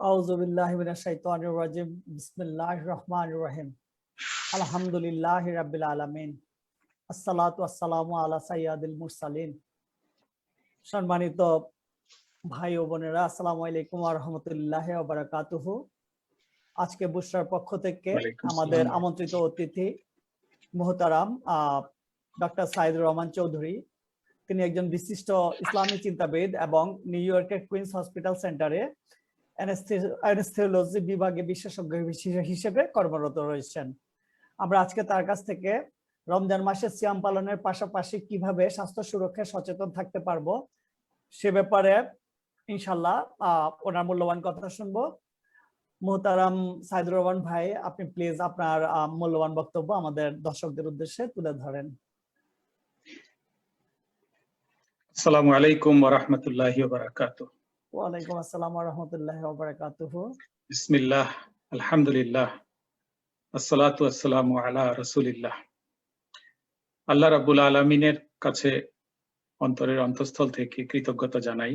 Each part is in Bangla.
আউযু বিল্লাহি মিনাশ শাইতানির রাজিম। বিসমিল্লাহির রহমানির রহিম। আলহামদুলিল্লাহি রাব্বিল আলামিন। আসসালাতু ওয়াসসালামু আলা সাইয়্যিদিল মুরসালিন। সম্মানিত ভাই ও বোনেরা, আসসালামু আলাইকুম ওয়া রাহমাতুল্লাহি ওয়া বারাকাতুহু। আজকে বুশরার পক্ষ থেকে আমাদের আমন্ত্রিত অতিথি মুহতারাম ডক্টর সাইদুর রহমান চৌধুরী। তিনি একজন বিশিষ্ট ইসলামী চিন্তাবিদ এবং নিউ ইয়র্কের কুইন্স হসপিটাল সেন্টারে অ্যানেস্থেসিওলজি বিভাগে বিশেষজ্ঞ হিসেবে কর্মরত রয়েছেন। আমরা আজকে তার কাছ থেকে রমজান মাসে সিয়াম পালনের পাশাপাশি কিভাবে স্বাস্থ্য সুরক্ষায় সচেতন থাকতে পারবো সে ব্যাপারে ইনশাল্লাহ ওনার মূল্যবান কথা শুনবো। মুহতারাম সাইদুর রহমান ভাই, আপনি প্লিজ আপনার মূল্যবান বক্তব্য আমাদের দর্শকদের উদ্দেশ্যে তুলে ধরেন। আসসালামু আলাইকুম ওয়া রাহমাতুল্লাহি ওয়া বারাকাতুহু। ওয়া আলাইকুম আসসালাম ওয়া রাহমাতুল্লাহি ওয়া বারাকাতুহু। বিসমিল্লাহ, আলহামদুলিল্লাহ, আসসালাতু ওয়াসসালামু আলা রাসূলিল্লাহ। আল্লাহ রাব্বুল আলামিনের কাছে অন্তরের অন্তঃস্থল থেকে কৃতজ্ঞতা জানাই,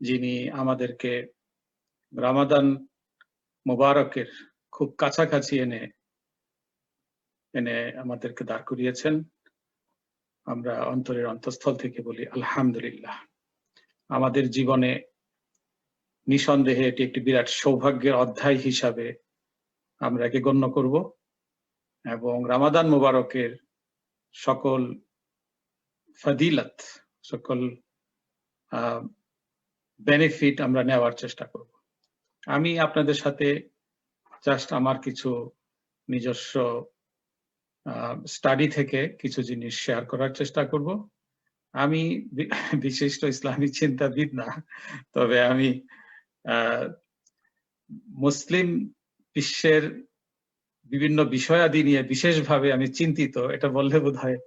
যিনি আমাদেরকে রমাদান মুবারকের খুব কাছাকাছি এনে আমাদেরকে দাঁড় করিয়েছেন। আমরা অন্তরের অন্তঃস্থল থেকে বলি আলহামদুলিল্লাহ। আমাদের জীবনে নিঃসন্দেহে এটি একটি বিরাট সৌভাগ্যের অধ্যায় হিসাবে আমরা একে গণ্য করব এবং রমাদান মুবারকের সকল ফজিলত, সকল বেনিফিট আমরা নেওয়ার চেষ্টা করব। আমি আপনাদের সাথে জাস্ট আমার কিছু নিজস্ব স্টাডি থেকে কিছু জিনিস শেয়ার করার চেষ্টা করব। আমি বিশিষ্ট ইসলামী চিন্তাবিদ না, তবে আমি মুসলিম বিশ্বের বিভিন্ন বিষয়াদি নিয়ে বিশেষভাবে আমি চিন্তিত, এটা বললে বোধহয়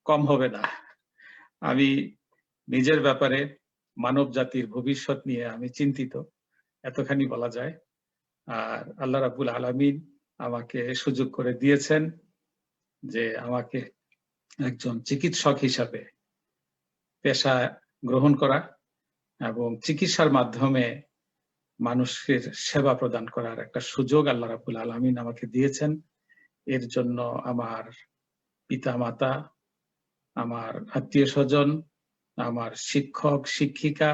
কম হবে না। আমি নিজের ব্যাপারে, মানব জাতির ভবিষ্যৎ নিয়ে আমি চিন্তিত, এতখানি বলা যায়। আর আল্লাহ রাব্বুল আলামিন আমাকে সুযোগ করে দিয়েছেন যে আমাকে একজন চিকিৎসক হিসাবে পেশা গ্রহণ করা এবং চিকিৎসার মাধ্যমে মানুষের সেবা প্রদান করার একটা সুযোগ আল্লাহ রাব্বুল আলামিন আমাকে দিয়েছেন। এর জন্য আমার পিতা মাতা, আমার আত্মীয় স্বজন, আমার শিক্ষক শিক্ষিকা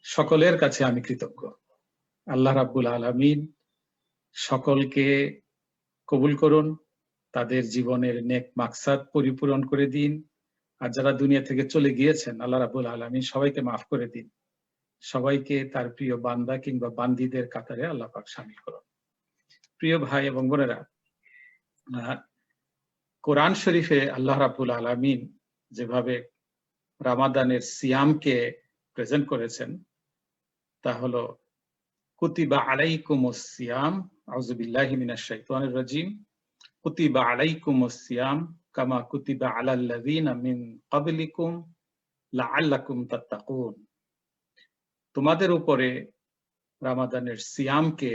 সকলের কাছে আমি কৃতজ্ঞ। আল্লাহ রাব্বুল আলামিন সকলকে কবুল করুন, তাদের জীবনের নেক মাকসাদ পরিপূরণ করে দিন। আর যারা দুনিয়া থেকে চলে গিয়েছেন, আল্লাহ রাব্বুল আলামিন সবাইকে মাফ করে দিন, সবাইকে তার প্রিয় বান্দা কিংবা বান্দীদের কাতারে আল্লাহ পাক শামিল করুন। প্রিয় ভাই এবং বোনেরা, কোরআন শরীফে আল্লাহ রাব্বুল আলামিন যেভাবে রমাদানের সিয়ামকে প্রেজেন্ট করেছেন তা হলো কুতিবা আলাইকুমুস সিয়াম, আউযু বিল্লাহি মিনাশ শাইতানির রাজিম, কুতিবা আলাইকুমুস সিয়াম কামা কুতিবা আলাল্লাযিনা মিন ক্বাবলিকুম লাআল্লাকুম তাত্তাকুন। তোমাদের উপরে রমাদানের সিয়ামকে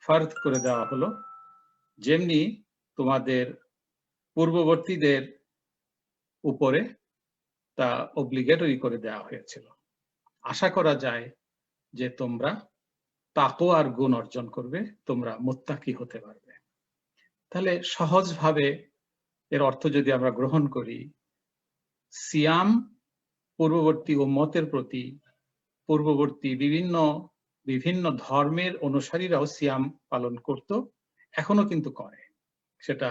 ফরজ করে দেওয়া হলো, যেমনি তোমাদের পূর্ববর্তীদের উপরে তা অব্লিগেটরি করে দেওয়া হয়েছিল। আশা করা যায় যে তোমরা তাকওয়ার গুণ অর্জন করবে, তোমরা মুত্তাকি হতে পারবে। তাহলে সহজভাবে এর অর্থ যদি আমরা গ্রহণ করি, সিয়াম পূর্ববর্তী উম্মতের প্রতি, পূর্ববর্তী বিভিন্ন ধর্মের অনুসারীরাও সিয়াম পালন করত, এখনো কিন্তু করে। সেটা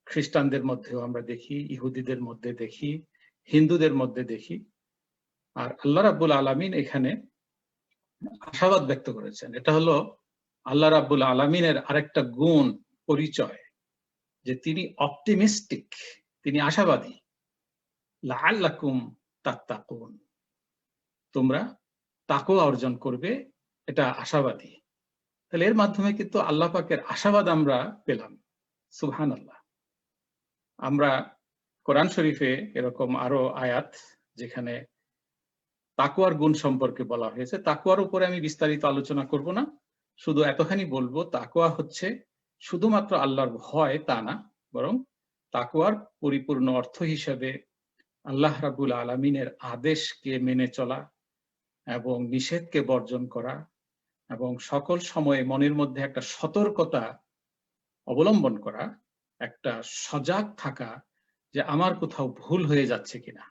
খ্রিস্টানদের মধ্যেও আমরা দেখি, ইহুদিদের মধ্যে দেখি, হিন্দুদের মধ্যে দেখি। আর আল্লাহ রাব্বুল আলামিন এখানে আশাবাদ ব্যক্ত করেছেন। এটা হলো আল্লাহ রাব্বুল আলামিনের আরেকটা গুণ, পরিচয়, যে তিনি অপটিমিস্টিক, তিনি আশাবাদী। লাআল্লাকুম তাত্তাকুন, তোমরা তাকওয়া অর্জন করবে, এটা আশাবাদী। তাহলে এর মাধ্যমে কিন্তু আল্লাহ পাকের আশাবাদ আমরা পেলাম। সুবহানাল্লাহ। আমরা কোরআন শরীফে এরকম আরো আয়াত যেখানে তাকওয়ার গুণ সম্পর্কে বলা হয়েছে। তাকওয়ার উপরে আমি বিস্তারিত আলোচনা করব না, শুধু এতখানি বলবো, তাকওয়া হচ্ছে শুধুমাত্র আল্লাহর ভয় তা না, বরং তাকওয়ার পরিপূর্ণ অর্থ হিসেবে আল্লাহ রাব্বুল আলামিনের আদেশকে মেনে চলা এবং নিষেধকে বর্জন করা এবং সকল সময়ে মনের মধ্যে একটা সতর্কতা অবলম্বন করা, একটা সজাগ থাকা যে আমার কোথাও ভুল হয়ে যাচ্ছে কিনা।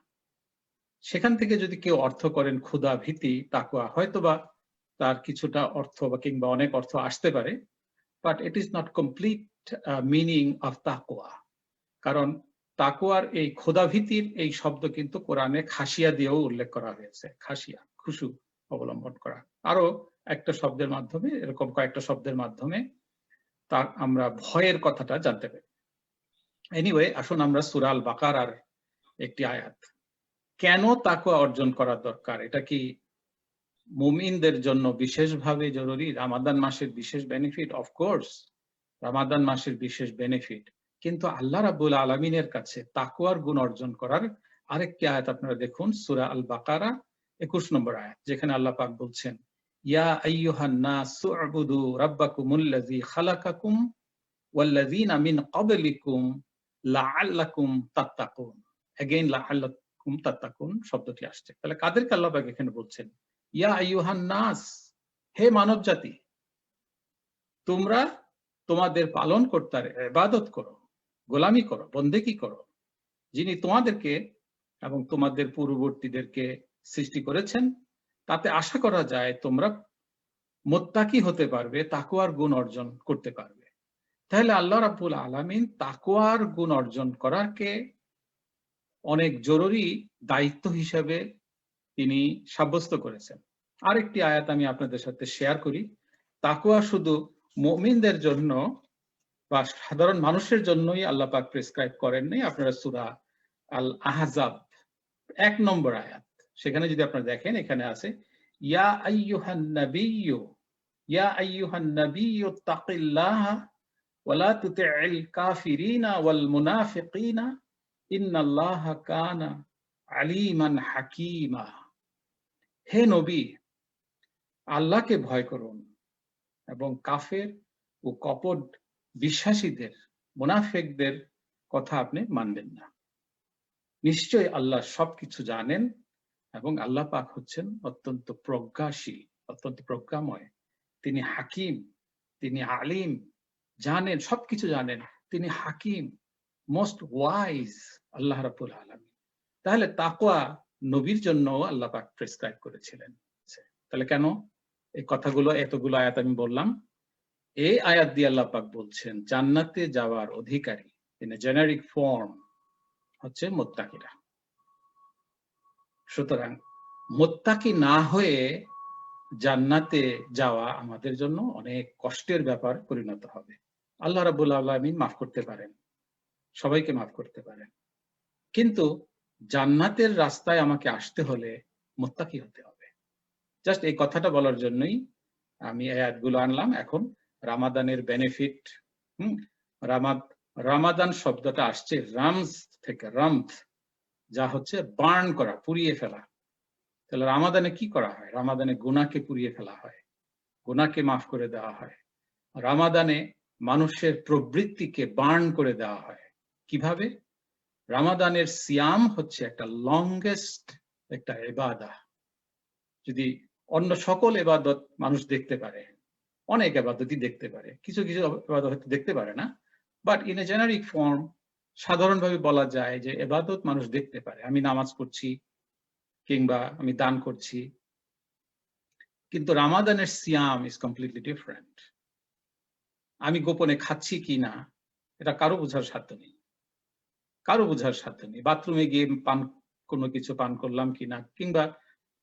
সেখান থেকে যদি কেউ অর্থ করেন ক্ষুধা, ভীতি, তাকওয়া, হয়তোবা তার কিছুটা অর্থ বা কিংবা অনেক অর্থ আসতে পারে, but it is not complete meaning of তাকওয়া। কারণ তাকওয়ার এই ক্ষুধাভীতির এই শব্দ কিন্তু কোরআনে খাসিয়া দিয়েও উল্লেখ করা হয়েছে। খাসিয়া, খুশু অবলম্বন করা। আরো একটা শব্দের মাধ্যমে, এরকম কয়েকটা শব্দের মাধ্যমে তা আমরা ভয়ের কথাটা জানতে পারি। এনিওয়ে, আসুন আমরা সূরা আল বাকারার একটি আয়াত, কেন তাকওয়া অর্জন করা দরকার, এটা কি মুমিনদের জন্য বিশেষভাবে জরুরি? রামাদান মাসের বিশেষ বেনিফিট, অফকোর্স রামাদান মাসের বিশেষ বেনিফিট, কিন্তু আল্লাহ রাব্বুল আলামিনের কাছে তাকওয়ার গুণ অর্জন করার আরেকটি আয়াত আপনারা দেখুন, সূরা আল বাকারা 21 নম্বর আয়াত, যেখানে আল্লাহ পাক বলছেন, ইয়া আইয়ুহান নাসু উবুদু রাব্বাকুমুল্লাযী খালাকাকুম ওয়াল্লাযীনা মিন ক্বাবলিকুম লাআল্লাকুম তাত্তাকুন। এগেইন লাআল্লাকুম তাত্তাকুন শব্দটি আসছে। তাহলে কাদেরকে আল্লাহ পাক এখানে বলছেন? ইয়া আইয়ুহান নাস, হে মানব জাতি, তোমরা তোমাদের পালন কর্তার ইবাদত করো, গোলামি করো, বন্দেগী করো, যিনি তোমাদেরকে এবং তোমাদের পূর্ববর্তীদেরকে সৃষ্টি করেছেন। তাতে আশা করা যায় তোমরা মুত্তাকি হতে পারবে, তাকওয়ার গুণ অর্জন করতে পারবে। তাহলে আল্লাহ রাব্বুল আলামিন তাকওয়ার গুণ অর্জন করাকে অনেক জরুরি দায়িত্ব হিসেবে তিনি সাব্যস্ত করেছেন। আরেকটি আয়াত আমি আপনাদের সাথে শেয়ার করি। তাকওয়া শুধু মুমিনদের জন্য বা সাধারণ মানুষের জন্যই আল্লাহ পাক প্রেসক্রাইব করেননি। আপনারা সূরা আল আহজাব 1 নম্বর আয়াত, সেখানে যদি আপনারা দেখেন, এখানে আছে ইয়া আইয়ুহান নাবিয়্যু, ইয়া আইয়ুহান নাবিয়্যু তাকিল্লাহা ওয়া লা তুতি'ল কাফিরিনা ওয়াল মুনাফিকিনা ইন্নাল্লাহা কানা আলিমান হাকীমা। হে নবী, আল্লাহকে ভয় করুন এবং কাফের ও কপট বিশ্বাসীদের, মুনাফিকদের কথা আপনি মানবেন না। নিশ্চয়ই আল্লাহ সবকিছু জানেন এবং আল্লাহ পাক হচ্ছেন অত্যন্ত প্রজ্ঞাশীল, অত্যন্ত প্রজ্ঞাময়। তিনি হাকিম, তিনি আলিম, জানেন, সবকিছু জানেন। তিনি হাকিম, মোস্ট ওয়াইজ আল্লাহ রাব্বুল আলামিন। তাহলে তাকওয়া নবীর জন্য আল্লাহ পাক প্রেসক্রাইব করেছিলেন। তাহলে কেন এই কথাগুলো, এতগুলো আয়াত আমি বললাম? এই আয়াত দিয়ে আল্লাহ পাক বলছেন জান্নাতে যাওয়ার অধিকারী ইন এ জেনারিক ফর্ম হচ্ছে মুত্তাকিরা। সুতরাং মুত্তাকি না হয়ে জান্নাতে যাওয়া আমাদের জন্য অনেক কষ্টের ব্যাপার পরিণত হবে। আল্লাহ রাব্বুল আলামিন মাফ করতে পারেন, সবাইকে মাফ করতে পারেন, কিন্তু জান্নাতের রাস্তায় আমাকে আসতে হলে মুত্তাকি হতে হবে। জাস্ট এই কথাটা বলার জন্যই আমি এই আয়াতগুলো আনলাম। এখন রামাদানের বেনিফিট, রামাদান শব্দটা আসছে রামজ থেকে, রামথ, যা হচ্ছে বার্ন করা, পুড়িয়ে ফেলা। তাহলে রামাদানে কি করা হয়? রামাদানে গুনাহকে পুড়িয়ে ফেলা হয়, গুনাহকে মাফ করে দেওয়া হয়। রামাদানে মানুষের প্রবৃত্তিকে বার্ন করে দেওয়া হয়। কিভাবে? রামাদানের সিয়াম হচ্ছে একটা লংগেস্ট একটা ইবাদত। যদি অন্য সকল ইবাদত মানুষ দেখতে পারে, অনেক ইবাদতই দেখতে পারে, কিছু কিছু ইবাদত হয়তো দেখতে পারে না, but in a generic form সাধারণভাবে বলা যায় যে ইবাদত মানুষ দেখতে পারে। আমি নামাজ পড়ছি কিংবা আমি দান করছি, কিন্তু রামাদানের সিয়াম ইজ কমপ্লিটলি ডিফারেন্ট। আমি গোপনে খাচ্ছি কি না এটা কারো বোঝার সাধ্য নেই, কারো বোঝার সাধ্য নেই। বাথরুমে গিয়ে কোনো কিছু পান করলাম কিনা, কিংবা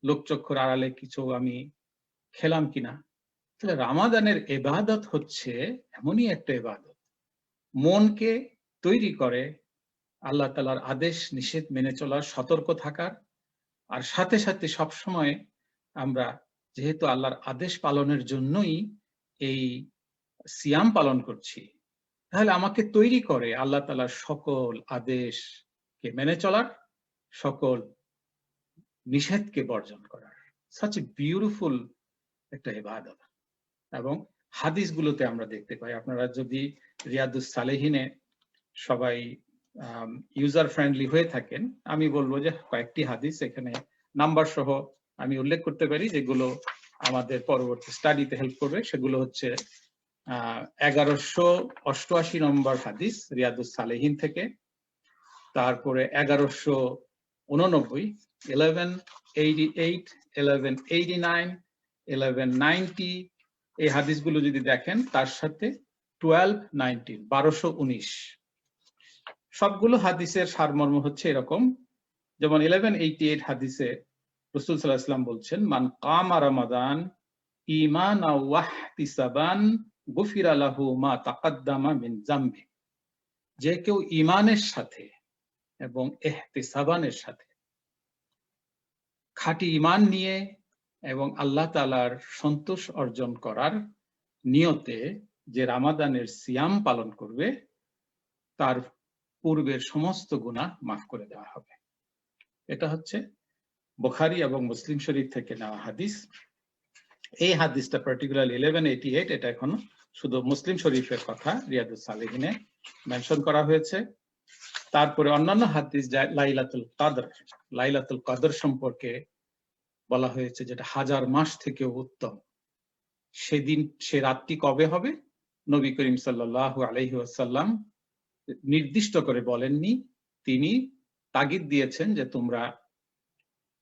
লোকচক্ষুর আড়ালে কিছু আমি খেলাম কিনা। তাহলে রামাদানের ইবাদত হচ্ছে এমনই একটা ইবাদত, মনকে তৈরি করে আল্লাহ তাআলার আদেশ নিষেধ মেনে চলার, সতর্ক থাকার, আর সাথে সাথে সবসময় আমরা যেহেতু আল্লাহর আদেশ পালনের জন্যই এই সিয়াম পালন করছি, তাহলে আমাকে তৈরি করে আল্লাহ তাআলার সকল আদেশকে মেনে চলার, সকল নিষেধকে বর্জন করার। সাচ এ বিউটিফুল একটা ইবাদত। এবং হাদিসগুলোতে আমরা দেখতে পাই, আপনারা যদি রিয়াদুস সালেহিনে সবাই ইউজার ফ্রেন্ডলি হয়ে থাকেন, আমি বলবো যে কয়েকটি হাদিস এখানে নাম্বার সহ আমি উল্লেখ করতে পারি, যেগুলো আমাদের পরবর্তী স্টাডিতে হেল্প করবে। সেগুলো হচ্ছে 1188 নম্বর হাদিস রিয়াদুস সালেহিন থেকে, তারপরে 1189, 1188, 1189, 1190 এই হাদিসগুলো যদি দেখেন, তার সাথে 1219, 1219 সবগুলো হাদিসের সারমর্ম হচ্ছে এরকম। যেমন 1188 হাদিসে রাসূল সাল্লাল্লাহু আলাইহি ওয়াসাল্লাম বলছেন, মান কামা রমাদান ঈমানাও ওয়াহতিসাবান গুফিরা লাহু মা তাকাদ্দামা মিন যামবি। যে কেউ ঈমানের সাথে এবং ইহতিসাবানের সাথে, খাঁটি ঈমান নিয়ে এবং আল্লাহ তাআলার সন্তোষ অর্জন করার নিয়তে যে রমাদানের সিয়াম পালন করবে, তার পূর্বের সমস্ত গুনাহ মাফ করে দেওয়া হবে। এটা হচ্ছে বুখারী এবং মুসলিম শরীফ থেকে নেওয়া হাদিস। এই হাদিসটা পার্টিকুলারলি 1188, এটা এখন শুধু মুসলিম শরীফের কথা রিয়াদুস সালেহিনে মেনশন করা হয়েছে। তারপরে অন্যান্য হাদিস লাইলাতুল কদর সম্পর্কে বলা হয়েছে, যেটা 1000 মাস থেকেও উত্তম। সেদিন, সে রাতটি কবে হবে, নবী করিম সাল্লাল্লাহু আলাইহি ওয়াসাল্লাম নির্দিষ্ট করে বলেননি। তিনি তাগিদ দিয়েছেন যে তোমরা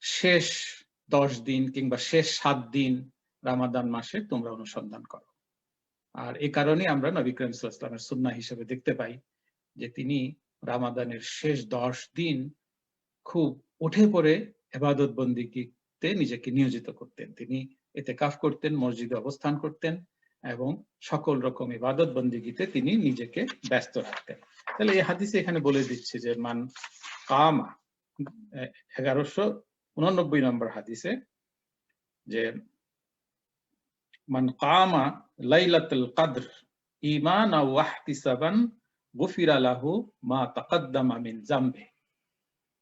শেষ 10 দিন কিংবা শেষ 7 দিন রমাদান মাসে তোমরা অনুসন্ধান করো। আর এই কারণে আমরা নবী করিম সাল্লাল্লাহু আলাইহি ওয়াসাল্লামের সুন্নাহ হিসেবে দেখতে পাই যে তিনি রমাদানের শেষ 10 দিন খুব উঠে পড়ে ইবাদত বন্দেগীতে নিজেকে নিয়োজিত করতেন। তিনি ইতিকাফ করতেন, মসজিদে অবস্থান করতেন এবং সকল রকম ইবাদত বন্দেগীতে তিনি নিজেকে ব্যস্ত রাখতেন। তাহলে এই হাদিসে এখানে বলে দিচ্ছে যে মান কামা, 1189 নম্বর হাদিসে, যে মান কামা লাইলাতুল কদর ঈমানাও ওয়াহতিসাবান গুফিরা লাহু মা তাকাদ্দামা মিন যামবি।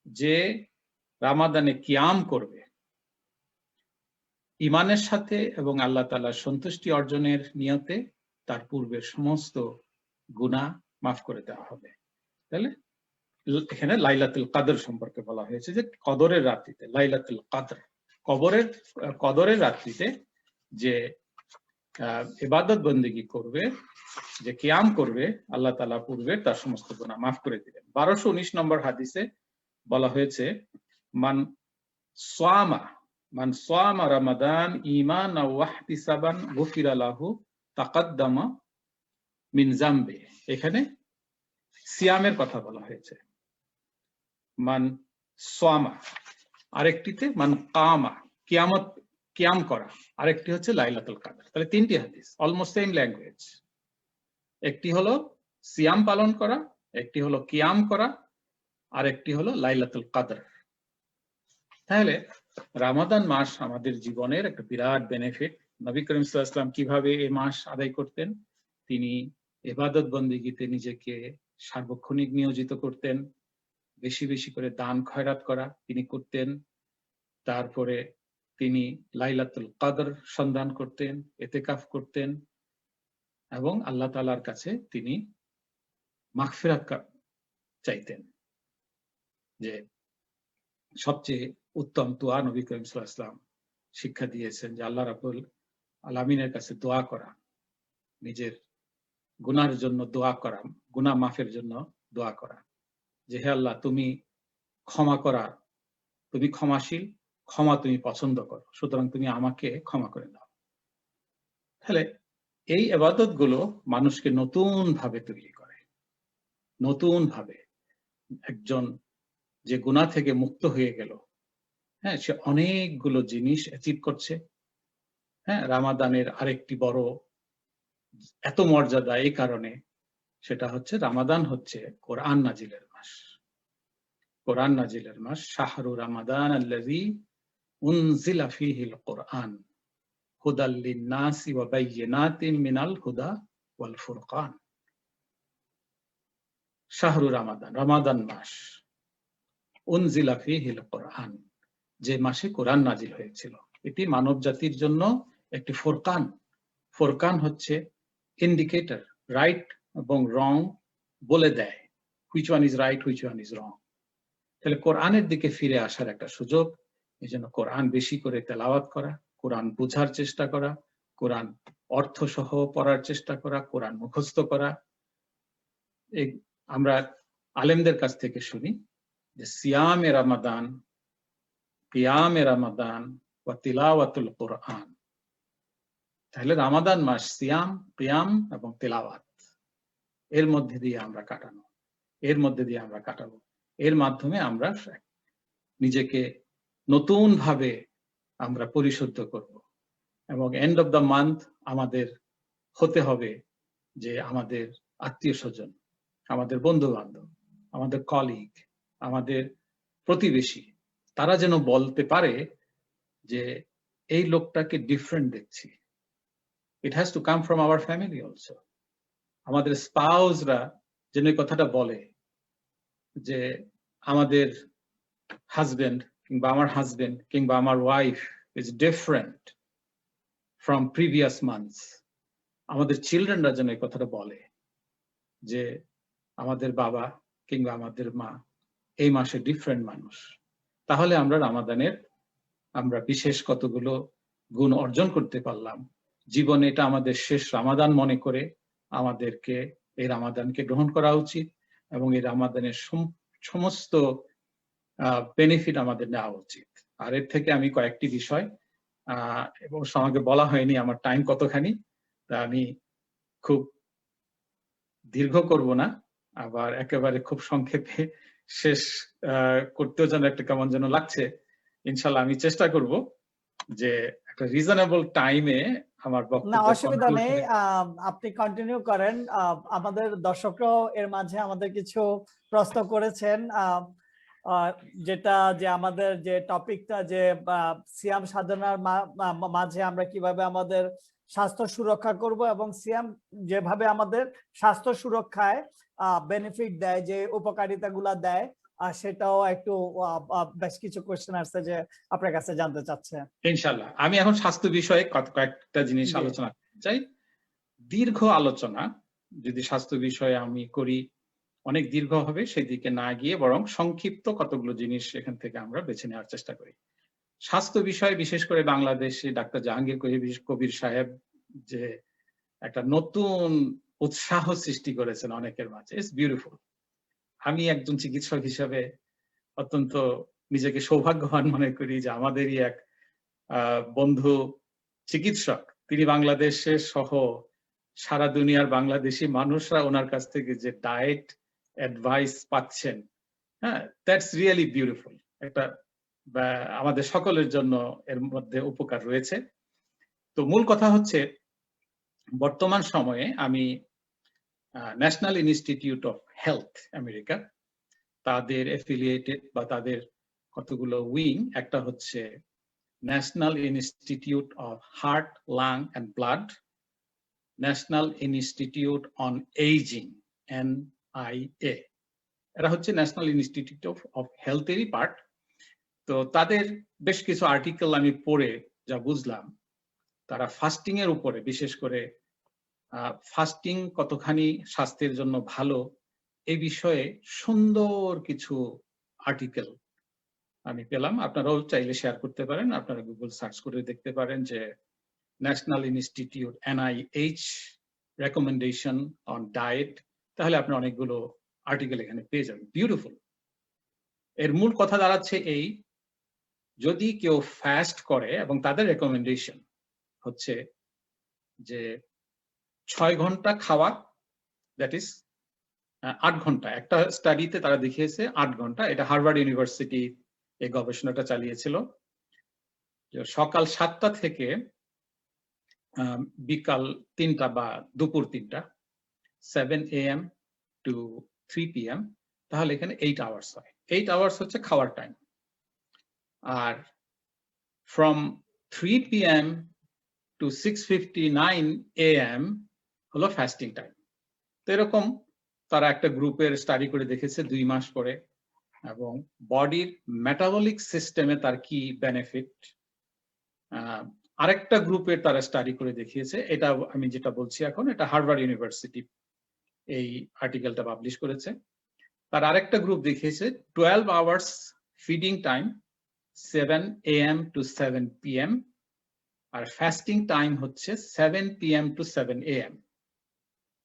যে রমাদানে কিয়াম করবে ঈমানের সাথে এবং আল্লাহ তাআলার সন্তুষ্টি অর্জনের নিয়তে, তার পূর্বের সমস্ত গুনাহ মাফ করে দেওয়া হবে। তাহলে এখানে লাইলাতুল কদর সম্পর্কে বলা হয়েছে যে কদরের রাত্রিতে, লাইলাতুল কদর, কদরের রাত্রিতে যে ইবাদত বন্দেগী করবে, যে কিয়াম করবে, আল্লাহ তাআলা পূর্বে তার সমস্ত গুনাহ মাফ করে দিবেন। 1219 নম্বর হাদিসে বলা হয়েছে, মান সামা রমাদান ঈমানাও ওয়াহতিসাবান গুফিরা লাহু তাকাদ্দামা মিন যামবি। এখানে সিয়ামের কথা বলা হয়েছে। মান সামা, আরেকটিতে মান কামা, কিয়াম করা, আরেকটি হচ্ছে লাইলাতুল কদর। তাহলে তিনটি হাদিস, অলমোস্ট সেম ল্যাঙ্গুয়েজ। একটি হলো সিয়াম পালন করা, একটি হলো কিয়াম করা, আর একটি হলো লাইলাতুল কদর। তাহলে রমাদান মাস আমাদের জীবনের একটা বিরাট বেনিফিট। নবী করিম সাল্লাল্লাহু আলাইহি ওয়াসাল্লাম কিভাবে এই মাস আদায় করতেন? তিনি ইবাদত বন্দেগীতে নিজেকে সার্বক্ষণিক নিয়োজিত করতেন। বেশি বেশি করে দান খয়রাত করা তিনি করতেন। তারপরে তিনি লাইলাতুল কদর সন্ধান করতেন, ইতিকাফ করতেন এবং আল্লাহ তাআলার কাছে তিনি মাগফিরাত চাইতেন। যে সবচেয়ে উত্তম দোয়া নবী করিম সাল্লাল্লাহু আলাইহি ওয়াসাল্লাম শিক্ষা দিয়েছেন যে আল্লাহ রাব্বুল আলামিনের কাছে দোয়া করা, নিজের গুনার জন্য দোয়া করা, গুনাহ মাফের জন্য দোয়া করা, যে হে আল্লাহ, তুমি ক্ষমা করা, তুমি ক্ষমাশীল, ক্ষমা তুমি পছন্দ করো, সুতরাং তুমি আমাকে ক্ষমা করে দাও। তাহলে এই ইবাদত গুলো মানুষকে নতুন ভাবে তৈরি করে, নতুন ভাবে। একজন যে গুনাহ থেকে মুক্ত হয়ে গেল, হ্যাঁ, সে অনেকগুলো জিনিস অ্যাচিভ করছে। হ্যাঁ, রমাদানের আরেকটি বড় এত মর্যাদা এই কারণে, সেটা হচ্ছে রমাদান হচ্ছে কোরআন নাজিলের মাস। কোরআন নাজিলের মাস, শাহরু রমাদান আল্লাযী উনজিলা ফীহিল কোরআন হুদাল লিন-নাসি ওয়া বায়্যিনাতিন মিনাল হুদা ওয়াল ফুরকান। শাহরু রমাদান, রমাদান মাস, উনজিলা ফীহিল কোরআন, যে মাসে কোরআন নাজিল হয়েছিল, এটি মানব জাতির জন্য একটি ফুরকান। ফুরকান হচ্ছে ইন্ডিকেটর, রাইট এবং রং বলে দেয়, which one is right, which one is wrong. তাহলে কোরআনের দিকে ফিরে আসার একটা সুযোগ। এই জন্য কোরআন বেশি করে তেলাওয়াত করা, কোরআন বোঝার চেষ্টা করা, কোরআন অর্থ সহ পড়ার চেষ্টা করা, কোরআন মুখস্থ করা। আমরা আলেমদের কাছ থেকে শুনি যে সিয়ামে রমাদান, কিয়ামে রমাদান ওয়া তিলাওয়াতুল কোরআন। তাহলে রমাদান মাস সিয়াম, কিয়াম এবং তিলাওয়াত, এর মধ্যে দিয়ে আমরা কাটাবো। এর মাধ্যমে আমরা নিজেকে নতুন ভাবে আমরা পরিশুদ্ধ করব এবং এন্ড অফ দ্য মান্থ আমাদের হতে হবে যে আমাদের আত্মীয় স্বজন, আমাদের বন্ধু বান্ধব, আমাদের কলিগ, আমাদের প্রতিবেশী, তারা যেন বলতে পারে যে এই লোকটাকে ডিফারেন্ট দেখছি। It has to come from our family also. আমাদের স্পাউসরা যেন এই কথাটা বলে যে আমাদের হাজবেন্ড কিংবা আমার হাজবেন্ড কিংবা আমার wife is different from previous months. আমাদের চিলড্রেনরা যেন এই কথাটা বলে যে আমাদের বাবা কিংবা আমাদের মা এই মাসে ডিফারেন্ট মানুষ। তাহলে আমরা রামাদানের বিশেষ কতগুলো গুণ অর্জন করতে পারলাম। জীবনে এটা আমাদের শেষ রামাদান মনে করে আমাদেরকে এই রামাদানকে গ্রহণ করা উচিত এবং এই রামাদানের সমস্ত বেনিফিট আমাদের নেওয়া উচিত। আর এর থেকে আমি কয়েকটি বিষয় এবং আমাকে বলা হয়নি আমার টাইম কতখানি, তা আমি খুব দীর্ঘ করব না, আবার একেবারে খুব সংক্ষেপে শেষ করতেও যেন একটা কেমন যেন লাগছে। ইনশাল্লাহ আমি চেষ্টা করব যে একটা রিজনেবল টাইমে আমার বক্তব্য। না, অসুবিধা নেই, আপনি কন্টিনিউ করেন। আমাদের দর্শকরাও এর মাঝে আমাদের কিছু প্রশ্ন করেছেন, যেটা যে আমাদের যে টপিকটা যে সিয়াম সাধনার মাঝে আমরা কিভাবে আমাদের স্বাস্থ্য সুরক্ষা করব এবং সিয়াম যেভাবে আমাদের স্বাস্থ্য সুরক্ষায় বেনিফিট দেয়, যে উপকারিতাগুলো দেয়, সেটাও একটু বেশ কিছু কোশ্চেন আসছে যে আপনার কাছে জানতে চাচ্ছে। ইনশাআল্লাহ আমি এখন স্বাস্থ্য বিষয়ে কয়েকটা জিনিস আলোচনা করতে চাই। দীর্ঘ আলোচনা যদি স্বাস্থ্য বিষয়ে আমি করি অনেক দীর্ঘ হবে, সেদিকে না গিয়ে বরং সংক্ষিপ্ত কতগুলো জিনিস এখান থেকে আমরা বেছে নেওয়ার চেষ্টা করি। স্বাস্থ্য বিষয়ে বিশেষ করে বাংলাদেশে ডাক্তার জাহাঙ্গীর কবির সাহেব যে একটা নতুন উৎসাহ সৃষ্টি করেছেন অনেকের মাঝে, ইটস বিউটিফুল। আমি একজন চিকিৎসক হিসেবে অত্যন্ত নিজেকে সৌভাগ্যবান মনে করি যে আমাদেরই এক বন্ধু চিকিৎসক, তিনি বাংলাদেশে সহ সারা দুনিয়ার বাংলাদেশি মানুষরা ওনার কাছ থেকে যে ডায়েট অ্যাডভাইস পাচ্ছেন, হ্যাঁ, দ্যাটস রিয়েলি বিউটিফুল। একটা আমাদের সকলের জন্য এর মধ্যে উপকার রয়েছে। তো মূল কথা হচ্ছে বর্তমান সময়ে আমি national institute of health America, তাদের এফিলিয়েটেড বা তাদের কতগুলো উইং, একটা হচ্ছে national institute of heart, lung and blood, national institute on ageing NIA, এরা হচ্ছে ন্যাশনাল ইনস্টিটিউট অফ হেলথেরই পার্ট। তো তাদের বেশ কিছু আর্টিকেল আমি পড়ে যা বুঝলাম, তারা ফাস্টিং এর উপরে, বিশেষ করে ফাস্টিং কতখানি স্বাস্থ্যের জন্য ভালো, এই বিষয়ে সুন্দর কিছু আর্টিকেল আমি পেলাম। আপনারাও চাইলে শেয়ার করতে পারেন, আপনারা গুগল সার্চ করে দেখতে পারেন যে national institute NIH recommendation on diet, তাহলে আপনি অনেকগুলো আর্টিকেল এখানে পেয়ে যাবেন। বিউটিফুল। এর মূল কথা দাঁড়াচ্ছে এই, যদি কেউ ফাস্ট করে, এবং তাদের রেকমেন্ডেশন হচ্ছে যে 6 ঘন্টা খাওয়া, দ্যাট ইজ 8 ঘন্টা। একটা স্টাডিতে তারা দেখিয়েছে 8 ঘন্টা, এটা হার্ভার্ড ইউনিভার্সিটি এই গবেষণাটা চালিয়েছিল। সকাল 7টা থেকে বিকাল 3টা বা দুপুর 3টা, 7 AM to 3 PM, তাহলে এখানে 8 আওয়ার্স হয়। 8 আওয়ার্স হচ্ছে খাওয়ার time. Are from 3 PM to 6:59 AM হলো ফাস্টিং টাইম। তো এরকম তারা একটা গ্রুপের স্টাডি করে দেখেছে 2 মাস পরে, এবং বডির মেটাবলিক সিস্টেমে তার কি বেনিফিট। আরেকটা গ্রুপের তারা স্টাডি করে দেখিয়েছে, এটা আমি যেটা বলছি এখন, এটা হার্ভার্ড ইউনিভার্সিটি এই আর্টিকেলটা পাবলিশ করেছে। তার আরেকটা গ্রুপ দেখিয়েছে 12 hours feeding time, 7 AM to 7 PM, আর ফাস্টিং টাইম হচ্ছে 7 PM to 7 AM,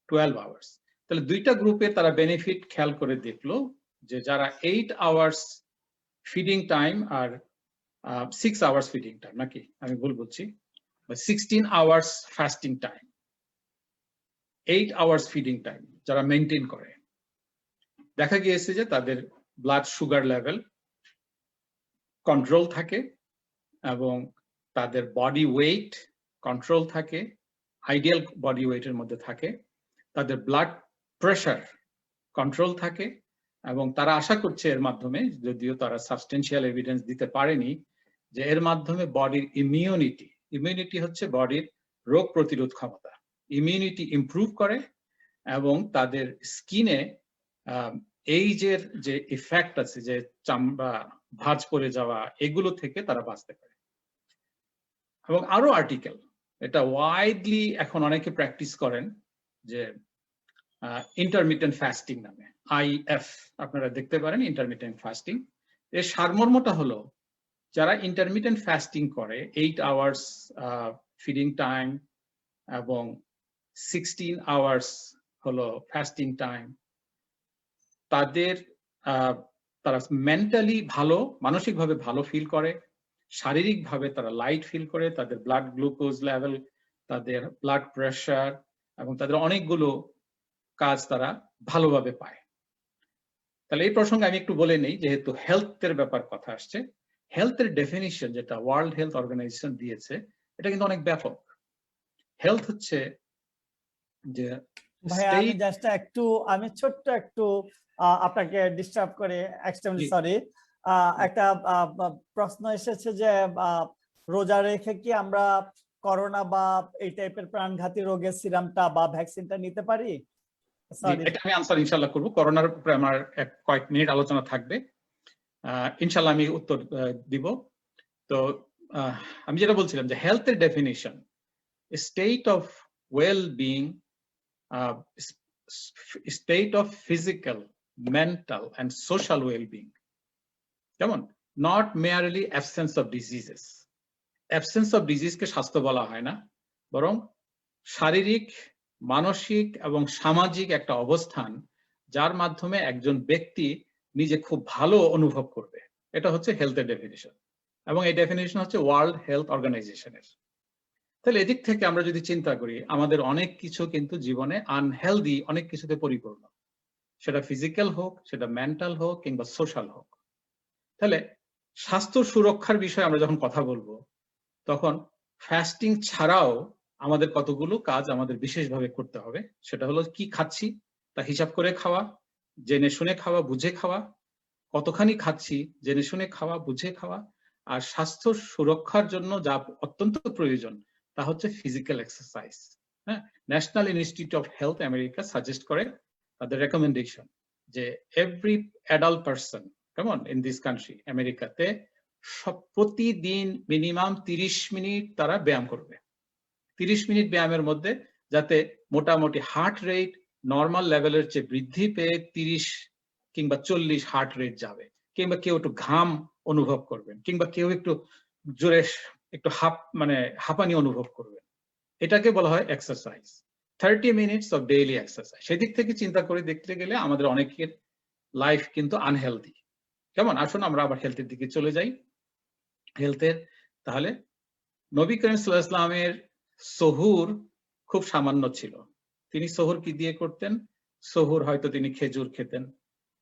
12 আওয়ার্স। তাহলে দুইটা গ্রুপে তারা বেনিফিট খেয়াল করে দেখলো যে যারা 8 আওয়ার্স ফিডিং টাইম আর 6 আওয়ার্স ফিডিং টাইম, নাকি আমি ভুল বলছি, 16 hours fasting time, 8 hours feeding time যারা মেনটেন করে, দেখা গিয়েছে যে তাদের ব্লাড সুগার লেভেল কন্ট্রোল থাকে এবং তাদের বডি ওয়েট কন্ট্রোল থাকে, আইডিয়াল বডি ওয়েটের মধ্যে থাকে, তাদের ব্লাড প্রেশার কন্ট্রোল থাকে, এবং তারা আশা করছে এর মাধ্যমে, যদিও তারা সাবস্টেন্সিয়াল এভিডেন্স দিতে পারেনি, যে এর মাধ্যমে বডির ইমিউনিটি হচ্ছে বডির রোগ প্রতিরোধ ক্ষমতা, ইমিউনিটি ইমপ্রুভ করে এবং তাদের স্কিনে এইজের যে ইফেক্ট আছে, যে চামড়া ভাঁজ পড়ে যাওয়া, এগুলো থেকে তারা বাঁচতে পারে। এবং আরো আর্টিকেল, এটা ওয়াইডলি এখন অনেকে প্র্যাকটিস করেন, যে ইন্টারমিটেন্ট ফাস্টিং নামে, IF আপনারা দেখতে পারেন, ইন্টারমিটেন্ট ফাস্টিং। এর সারমর্মটা হলো, যারা ইন্টারমিটেন্ট ফাস্টিং করে 8 আওয়ার্স ফিডিং টাইম এবং 16 আওয়ার্স হলো ফাস্টিং টাইম, তাদের তারা মেন্টালি ভালো, মানসিকভাবে ভালো ফিল করে, শারীরিকভাবে তারা লাইট ফিল করে, তাদের ব্লাড গ্লুকোজ লেভেল, তাদের ব্লাড প্রেশার এবং তাদের অনেকগুলো কাজ তারা ভালোভাবে পায়। তাহলে এই প্রসঙ্গে আমি একটু বলে নেই, যেহেতু হেলথের ব্যাপার কথা আসছে, হেলথের ডেফিনিশন যেটা ওয়ার্ল্ড হেলথ অর্গানাইজেশন দিয়েছে, এটা কিন্তু অনেক ব্যাপক। হেলথ হচ্ছে যে ভাই, আমি ছোট্ট একটু আপনাকে ডিস্টার্ব করে, এক্সট্রিমলি সরি। একটা প্রশ্ন এসেছে যে রোজা রেখে কি আমরা করোনা বা এই টাইপের প্রাণঘাতী রোগের সিরামটা বা ভ্যাকসিনটা নিতে পারি? এটা আমি আনসার ইনশাআল্লাহ করব। করোনার উপরে আমার কয়েক মিনিট আলোচনা থাকবে, ইনশাআল্লাহ আমি উত্তর দিব। তো আমি যেটা বলছিলাম, যে হেলথের definition, state of well being, state of physical, mental and social well being. কেমন? Not merely absence of diseases. Absence of ডিজিজকে স্বাস্থ্য বলা হয় না, বরং শারীরিক, মানসিক এবং সামাজিক একটা অবস্থান, যার মাধ্যমে একজন ব্যক্তি নিজে খুব ভালো অনুভব করবে, এটা হচ্ছে হেলথের ডেফিনিশন। এবং এই ডেফিনিশন হচ্ছে ওয়ার্ল্ড হেলথ অর্গানাইজেশনের। তাহলে এদিক থেকে আমরা যদি চিন্তা করি, আমাদের অনেক কিছু কিন্তু জীবনে আনহেলদি অনেক কিছুতে পরিপূর্ণ, সেটা ফিজিক্যাল হোক, সেটা মেন্টাল হোক, কিংবা সোশ্যাল হোক। তাহলে স্বাস্থ্য সুরক্ষার বিষয়ে আমরা যখন কথা বলবো, তখন ফাস্টিং ছাড়াও আমাদের কতগুলো কাজ আমাদের বিশেষভাবে করতে হবে। সেটা হলো, কি খাচ্ছি তা হিসাব করে খাওয়া, জেনে শুনে খাওয়া, বুঝে খাওয়া, কতখানি খাচ্ছি জেনে শুনে খাওয়া, বুঝে খাওয়া। আর স্বাস্থ্য সুরক্ষার জন্য যা অত্যন্ত প্রয়োজন, তা হচ্ছে ফিজিক্যাল এক্সারসাইজ। হ্যাঁ, national institute of health America suggest করে, তাদের রেকমেন্ডেশন, যে এভরি অ্যাডাল্ট পারসন, কেমন, ইন দিস কান্ট্রি, আমেরিকাতে প্রতিদিন মিনিমাম 30 মিনিট তারা ব্যায়াম করবে। 30 মিনিট ব্যায়ামের মধ্যে যাতে মোটামুটি হার্ট রেট নর্মাল লেভেলের চেয়ে বৃদ্ধি পেয়ে 30 কিংবা 40 হার্ট রেট যাবে, কিংবা কেউ একটু ঘাম অনুভব করবেন, কিংবা কেউ একটু জোরে একটু হাঁপানি অনুভব করবেন, এটাকে বলা হয় exercise. 30 minutes of daily exercise. সেদিক থেকে চিন্তা করে দেখতে গেলে আমাদের অনেকের লাইফ কিন্তু আনহেলদি। কেমন? আসুন আমরা আবার হেলথের দিকে চলে যাই। হেলথের, তাহলে নবী করিম সাল্লাল্লাহু আলাইহি ওয়াসাল্লামের সহুর খুব সামান্য ছিল। তিনি সহুর কি দিয়ে করতেন? সহুর হয়তো তিনি খেজুর খেতেন,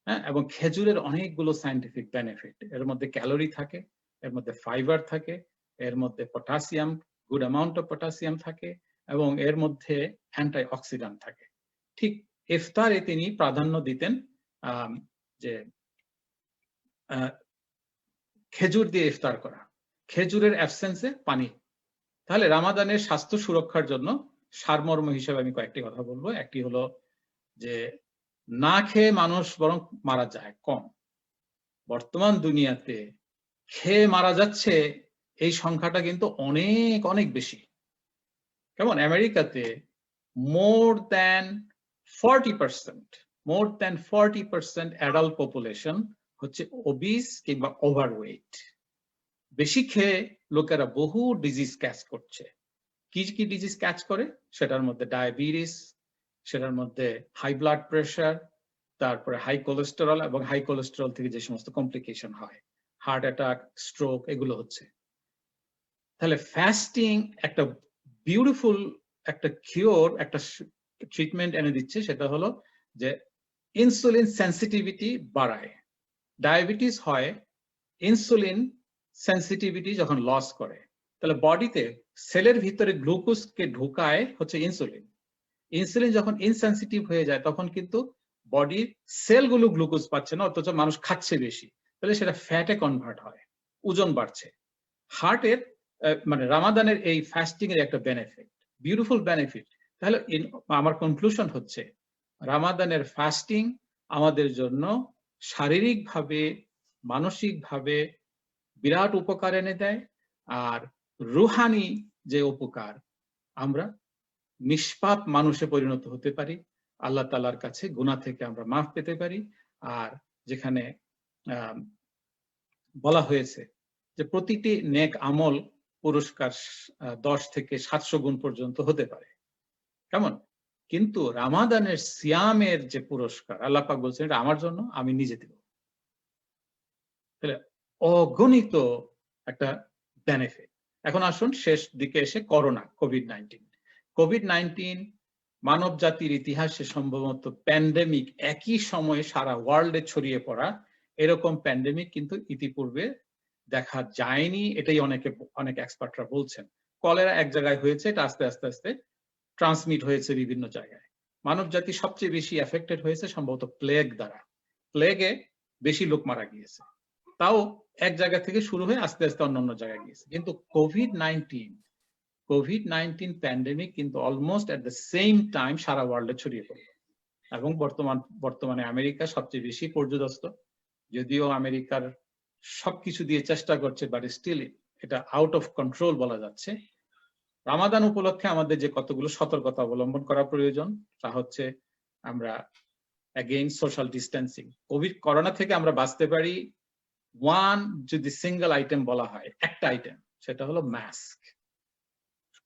হ্যাঁ, এবং খেজুরের অনেকগুলো সায়েন্টিফিক বেনিফিট, এর মধ্যে ক্যালোরি থাকে, এর মধ্যে ফাইবার থাকে, এর মধ্যে potassium, good amount of potassium থাকে, এবং এর মধ্যে অ্যান্টি অক্সিডেন্ট থাকে। ঠিক ইফতারে তিনি প্রাধান্য দিতেন যে খেজুর দিয়ে ইফতার করা, খেজুরের অ্যাবসেন্সে পানি। তাহলে রামাদানের স্বাস্থ্য সুরক্ষার জন্য সারমর্ম হিসেবে আমি কয়েকটি কথা বলবো। একটি হলো যে না খেয়ে মানুষ বরং মারা যায় কম। বর্তমান দুনিয়াতে খেয়ে মারা যাচ্ছে এই সংখ্যাটা কিন্তু অনেক অনেক বেশি। কেমন? আমেরিকাতে মোর দ্যান 40% অ্যাডাল্ট পপুলেশন হচ্ছে ওবিস কিংবা ওভারওয়েট। বেশি খেয়ে লোকেরা বহু ডিজিজ ক্যাচ করছে। কি কি ডিজিজ ক্যাচ করে? সেটার মধ্যে ডায়াবেটিস, সেটার মধ্যে হাই ব্লাড প্রেশার, তারপরে হাই কোলেস্টেরল, এবং হাই কোলেস্টেরল থেকে যে সমস্ত কমপ্লিকেশন হয়, হার্ট অ্যাটাক, স্ট্রোক, এগুলো হচ্ছে। তাহলে ফাস্টিং একটা বিউটিফুল একটা কিওর, একটা ট্রিটমেন্ট এনে দিচ্ছে। সেটা হলো যে ইনসুলিন সেন্সিটিভিটি বাড়ায়। ডায়াবেটিস হয় ইনসুলিন সেন্সিটিভিটি যখন লস করে। তাহলে বডিতে সেলের ভিতরে গ্লুকোজকে ঢুকায় হচ্ছে ইনসুলিন। ইনসুলিন যখন ইনসেন্সিটিভ হয়ে যায় তখন কিন্তু বডির সেলগুলো গ্লুকোজ পাচ্ছে না, অথচ মানুষ খাচ্ছে বেশি, তাহলে সেটা ফ্যাটে কনভার্ট হয়, ওজন বাড়ছে। হার্টের মানে রামাদানের এই ফাস্টিং এর একটা বেনিফিট, বিউটিফুল বেনিফিট। তাহলে আমার কনক্লুশন হচ্ছে রামাদানের ফাস্টিং আমাদের জন্য শারীরিকভাবে, মানসিকভাবে বিরাট উপকার এনে দেয়। আর রুহানি যে উপকার, আমরা নিষ্পাপ মানুষে পরিণত হতে পারি, আল্লাহ তাআলার কাছে গুনাহ থেকে আমরা মাফ পেতে পারি। আর যেখানে বলা হয়েছে যে প্রতিটি নেক আমল পুরস্কার 10 থেকে 700 গুণ পর্যন্ত হতে পারে, কেমন? কিন্তু রামাদানের সিয়ামের যে পুরস্কার, আল্লাহ পাক বলছেন এটা আমার জন্য, আমি নিজে দেব। তাহলে অগণিত একটা বেনিফিট। এখন আসুন শেষ দিকে এসে করোনা, কোভিড-19 মানব জাতির ইতিহাসে সম্ভবত প্যান্ডেমিক একই সময়ে সারা ওয়ার্ল্ডে ছড়িয়ে পড়া এরকম প্যান্ডেমিক কিন্তু ইতিপূর্বে দেখা যায়নি, এটাই অনেক এক্সপার্টরা বলছেন। কলেরা এক জায়গায় হয়েছে, এটা আস্তে আস্তে আস্তে ট্রান্সমিট হয়েছে বিভিন্ন জায়গায়। মানব জাতি সবচেয়ে বেশি এফেক্টেড হয়েছে সম্ভবত প্লেগ দ্বারা। প্লেগে বেশি লোক মারা গিয়েছে, তাও এক জায়গা থেকে শুরু হয়ে আস্তে আস্তে অন্যান্য জায়গায় গিয়েছে। কিন্তু কোভিড-19 প্যান্ডেমিক কিন্তু almost at the same time সারা ওয়ার্ল্ডে ছড়িয়ে পড়ল, এবং বর্তমানে আমেরিকা সবচেয়ে বেশি পর্যদস্ত। যদিও আমেরিকার সবকিছু দিয়ে চেষ্টা করছে, বাট স্টিল এটা আউট অফ কন্ট্রোল বলা যাচ্ছে। রামাদান উপলক্ষে আমাদের যে কতগুলো সতর্কতা অবলম্বন করা প্রয়োজন, তা হচ্ছে আমরা অ্যাগেইন সোশ্যাল ডিস্টেন্সিং। করোনা থেকে আমরা বাঁচতে পারি যদি সিঙ্গেল আইটেম বলা হয়, একটা আইটেম, সেটা হলো মাস্ক।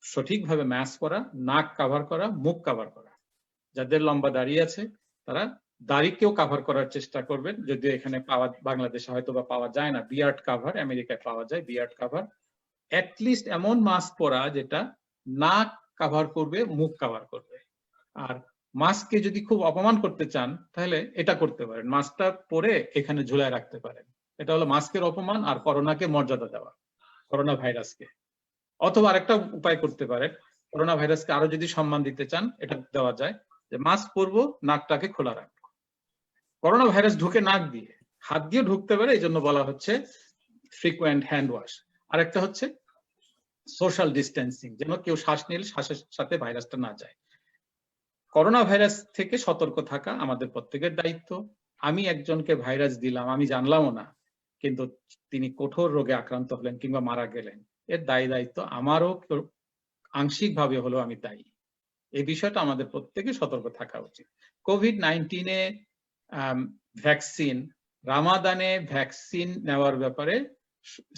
সঠিকভাবে মাস্ক পরা, নাক কভার করা, মুখ কভার করা। যাদের লম্বা দাড়ি আছে তারা দাড়িকেও কভার করার চেষ্টা করবেন, যদিও এখানে বাংলাদেশে হয়তো বা পাওয়া যায় না বিয়ার্ড কভার, আমেরিকায় পাওয়া যায় বিয়ার্ড কভার। অ্যাটলিস্ট এমন মাস্ক পরা যেটা নাক কভার করবে, মুখ কভার করবে। আর মাস্ককে যদি খুব অপমান করতে চান তাহলে এটা করতে পারেন, মাস্কটা পরে এখানে ঝুলায় রাখতে পারেন। এটা হলো মাস্কের অপমান আর করোনাকে মর্যাদা দেওয়া, করোনা ভাইরাসকে। অথবা আরেকটা উপায় করতে পারেন, করোনা ভাইরাসকে আরো যদি সম্মান দিতে চান, এটা দেওয়া যায় যে মাস্ক পরবো, নাকটাকে খোলা রাখবো। করোনা ভাইরাস ঢুকে নাক দিয়ে, হাত দিয়ে ঢুকতে পারে, এই জন্য বলা হচ্ছে ফ্রিকুয়েন্ট হ্যান্ড ওয়াশ। আরেকটা হচ্ছে সোশ্যাল ডিস্টেন্সিং, যেন কেউ শ্বাস নিলে শ্বাসের সাথে ভাইরাসটা না যায়। করোনা ভাইরাস থেকে সতর্ক থাকা আমাদের প্রত্যেকের দায়িত্ব। আমি একজনকে ভাইরাস দিলাম, আমি জানলামও না, কিন্তু তিনি কঠোর রোগে আক্রান্ত হলেন কিংবা মারা গেলেন, এর দায়িত্ব আমারও আংশিকভাবে হলেও আমি দায়ী। এই বিষয়টা আমাদের প্রত্যেকে সতর্ক থাকা উচিত। কোভিড-19 ভ্যাকসিন, রামাদানে ভ্যাকসিন নেওয়ার ব্যাপারে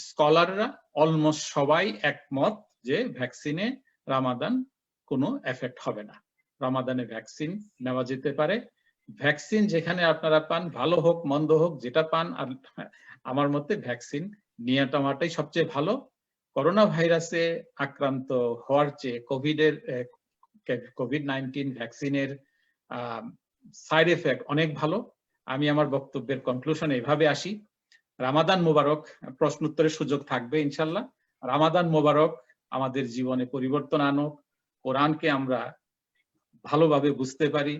স্কলাররা অলমোস্ট সবাই একমত যে ভ্যাকসিনে রামাদান কোনো এফেক্ট হবে না। রামাদানে ভ্যাকসিন নেওয়া যেতে পারে। ভ্যাকসিন যেখানে আপনারা পান, ভালো হোক মন্দ হোক, যেটা পান, আর আমার মতে ভ্যাকসিন নিয়ে নেওয়াটাই সবচেয়ে ভালো। করোনা ভাইরাসে আক্রান্ত হওয়ার চেয়ে কোভিড-19 ভ্যাকসিনের সাইড এফেক্ট অনেক ভালো। আমি আমার বক্তব্যের কনক্লুশন এভাবে আসি। রামাদান মোবারক, প্রশ্ন উত্তরের সুযোগ থাকবে ইনশাল্লাহ। রামাদান মোবারক আমাদের জীবনে পরিবর্তন আনুক, কোরআনকে আমরা ভালোভাবে বুঝতে পারি,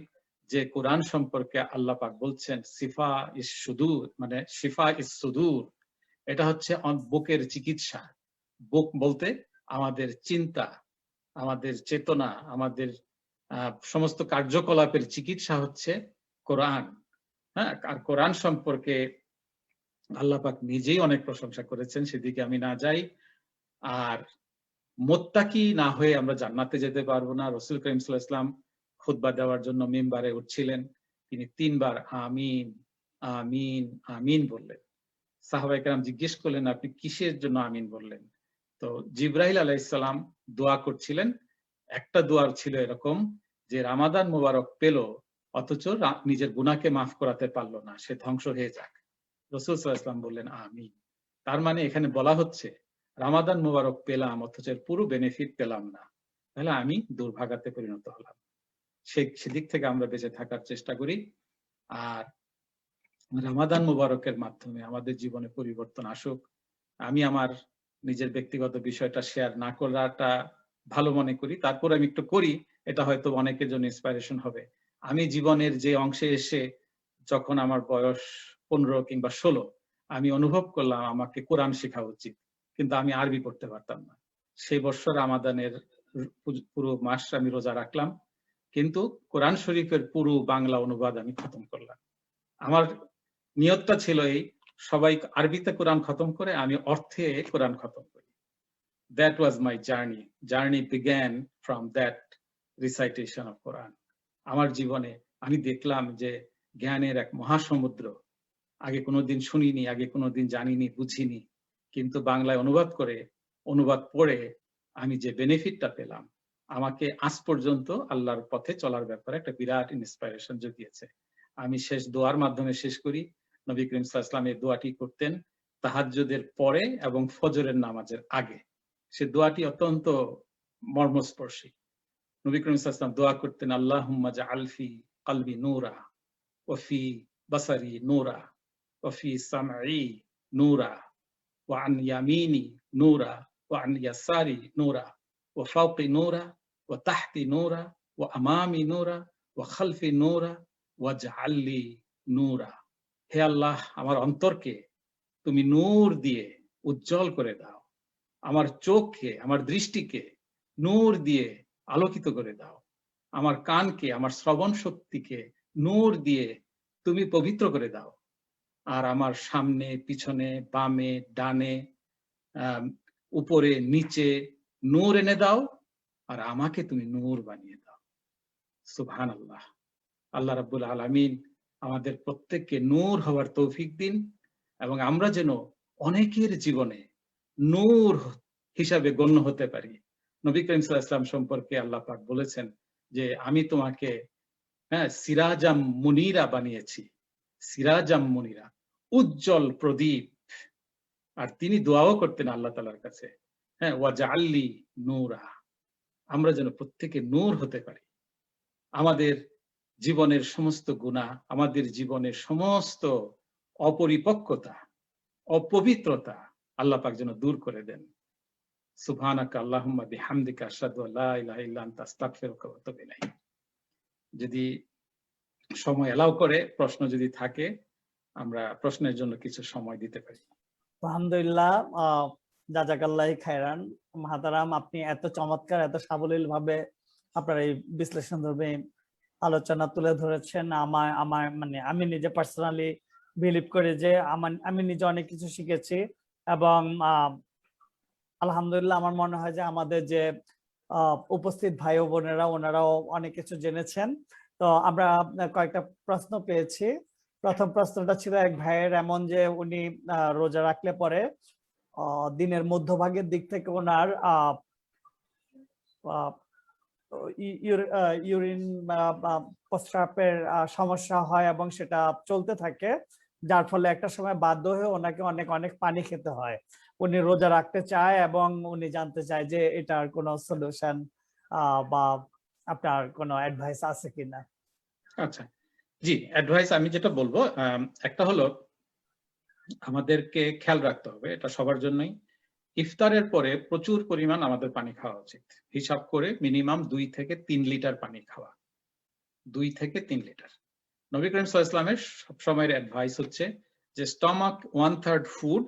যে কোরআন সম্পর্কে আল্লাহ পাক বলছেন সিফা ইস সুদূর, মানে শিফা ইস সুদূর, এটা হচ্ছে বুকের চিকিৎসা। বুক বলতে আমাদের চিন্তা, আমাদের চেতনা, আমাদের সমস্ত কার্যকলাপের চিকিৎসা হচ্ছে কোরআন। হ্যাঁ, আর কোরআন সম্পর্কে আল্লাহ পাক নিজেই অনেক প্রশংসা করেছেন, সেদিকে আমি না যাই। আর মুত্তাকি না হয়ে আমরা জান্নাতে যেতে পারবো না। রাসূল করিম সাল্লাল্লাহু আলাইহি ওয়াসাল্লাম খুতবা দেওয়ার জন্য মিম্বারে উঠছিলেন, তিনি 3 বার আমিন আমিন আমিন বললেন। সাহাবায়ে কেরাম জিজ্ঞেস করলেন, আপনি কিসের জন্য আমিন বললেন? তো জিবরাইল আলাইহিস সালাম দোয়া করছিলেন। একটা দোয়া ছিল এরকম যে রামাদান মুবারক পেল, অথচ নিজের গুনাহকে মাফ করাতে পারল না, সে ধ্বংস হয়ে যাক। রাসূল সাল্লাল্লাহু আলাইহি ওয়াসাল্লাম বললেন আমিন। তার মানে এখানে বলা হচ্ছে রামাদান মুবারক পেলাম, অথচ এর পুরো বেনিফিট পেলাম না, তাহলে আমি দুর্ভাগাতে পরিণত হলাম। সেদিক থেকে আমরা বেঁচে থাকার চেষ্টা করি। আর রামাদান মুবারকের মাধ্যমে আমাদের জীবনে পরিবর্তন আসুক। আমি আমার নিজের ব্যক্তিগত বিষয়টা শেয়ার না করাটা ভালো মনে করি, তারপর আমি একটু করি, এটা হয়তো অনেকের জন্য ইন্সপিরেশন হবে। আমি জীবনের যে অংশে এসে যখন আমার বয়স 15 কিংবা 16, আমি অনুভব করলাম আমাকে কোরআন শেখা উচিত, কিন্তু আমি আরবি পড়তে পারতাম না। সেই বছর রামাদানের পুরো মাস আমি রোজা রাখলাম, কিন্তু কোরআন শরীফের পুরো বাংলা অনুবাদ আমি খতম করলাম। আমার নিয়তটা ছিল এই, সবাই আরবিতে কোরআন খতম করে, আমি অর্থে কোরআন খতম করি। That was my journey. Journey began from that recitation of Quran. আমার জীবনে আমি দেখলাম যে জ্ঞানের এক মহাসমুদ্র, আগে কোনোদিন শুনিনি, আগে কোনোদিন জানিনি, বুঝিনি, কিন্তু বাংলায় অনুবাদ পড়ে আমি যে বেনিফিটটা পেলাম, আমাকে আজ পর্যন্ত আল্লাহর পথে চলার ব্যাপারে একটা বিরাট ইন্সপিরেশন জুগিয়েছে। আমি শেষ দোয়ার মাধ্যমে শেষ করি। নবী করিম সাল্লাল্লাহু আলাইহি ওয়াসাল্লাম এই দোয়াটি করতেন তাহাজ্জুদের পরে এবং ফজরের নামাজের আগে। সে দোয়াটি অত্যন্ত মর্মস্পর্শী। নবী করিম সাল্লাল্লাহু আলাইহি ওয়াসাল্লাম দোয়া করতেন, আল্লাহুম্মা জাআল ফি কলবি নূরা ওয়া ফি বাসারি নূরা ওয়া ফি সামঈ নূরা ওয়া আন ইয়ামিনি নূরা ওয়া আন ইয়াসারি নূরা ওয়া ফাওকি নূরা ওয়া তাহতি নূরা ওয়া আমামি নূরা ওয়া খালফি নূরা ওয়াজআল লি নূরা। হে আল্লাহ, আমার অন্তরকে তুমি নূর দিয়ে উজ্জ্বল করে দাও, আমার চোখকে, আমার দৃষ্টিকে নূর দিয়ে আলোকিত করে দাও, আমার কানকে, আমার শ্রবণ শক্তিকে নূর দিয়ে তুমি পবিত্র করে দাও, আর আমার সামনে, পিছনে, বামে, ডানে, উপরে, নিচে নূর এনে দাও, আর আমাকে তুমি নূর বানিয়ে দাও। সুবহানাল্লাহ। আল্লাহ রাব্বুল আলামিন আমাদের প্রত্যেককে নূর হওয়ার তৌফিক দিন, এবং আমরা যেন অনেকের জীবনে নূর হিসাবে গণ্য হতে পারি। নবী করিম সাল্লাল্লাহু আলাইহি ওয়াসাল্লাম সম্পর্কে আল্লাহ পাক বলেছেন যে আমি তোমাকে সিরাজাম মুনিরা বানিয়েছি, সিরাজাম মুনিরা, উজ্জ্বল প্রদীপ। আর তিনি দোয়াও করতেন আল্লাহ তাআলার কাছে, ওয়াজআললি নূরা, আমরা যেন প্রত্যেকে নূর হতে পারি। আমাদের জীবনের সমস্ত গুনাহ, আমাদের জীবনের সমস্ত অপরিপক্কতা, অপবিত্রতা আল্লাহ পাক যেন দূর করে দেন। সুবহানাকা আল্লাহুম্মা বিহামদিকা আশহাদু আল্লা ইলাহা ইল্লা আনতা আস্তাগফিরুকা ওয়া আতুবু ইলাইক। যদি সময় এলাও করে, প্রশ্ন যদি থাকে, আমরা প্রশ্নের জন্য কিছু সময় দিতে পারি। আলহামদুলিল্লাহ, জাযাকাল্লাহি খায়রান মাহতারাম, আপনি এত চমৎকার, এত সাবলীল ভাবে আপনার এই বিশ্লেষণ ধর্মী আলোচনা তুলে ধরেছেন। আমার মানে আমি নিজে পার্সোনালি বিলিভ করি যে আমি নিজে অনেক কিছু শিখেছি, এবং আলহামদুলিল্লাহ আমার মনে হয় যে আমাদের যে উপস্থিত ভাই ও বোনেরা, ওনারাও অনেক কিছু জেনেছেন। তো আমরা কয়েকটা প্রশ্ন পেয়েছি। প্রথম প্রশ্নটা ছিল এক ভাইয়ের এমন যে উনি রোজা রাখলে পরে দিনের মধ্যভাগের দিক থেকে ওনার ইউরিন প্রস্রাবের সমস্যা হয় এবং সেটা চলতে থাকে, যার ফলে একটা সময় বাধ্য হয়ে ওনাকে অনেক অনেক পানি খেতে হয়। উনি রোজা রাখতে চায় এবং উনি জানতে চায় যে এটার কোনো সলিউশন বা আপনার কোনো অ্যাডভাইস আছে কিনা। আচ্ছা, জি, অ্যাডভাইস আমি যেটা বলবো, একটা হলো আমাদেরকে খেয়াল রাখতে হবে, এটা সবার জন্যই, ইফতারের পরে প্রচুর পরিমাণ আমাদের পানি খাওয়া উচিত। হিসাব করে মিনিমাম 2 থেকে 3 লিটার পানি খাওয়া, 2 থেকে 3 লিটার। নবী করিম সাল্লাল্লাহু আলাইহি ওয়াসাল্লামের সবসময়ের অ্যাডভাইস হচ্ছে যে স্টমাক 1/3 ফুড,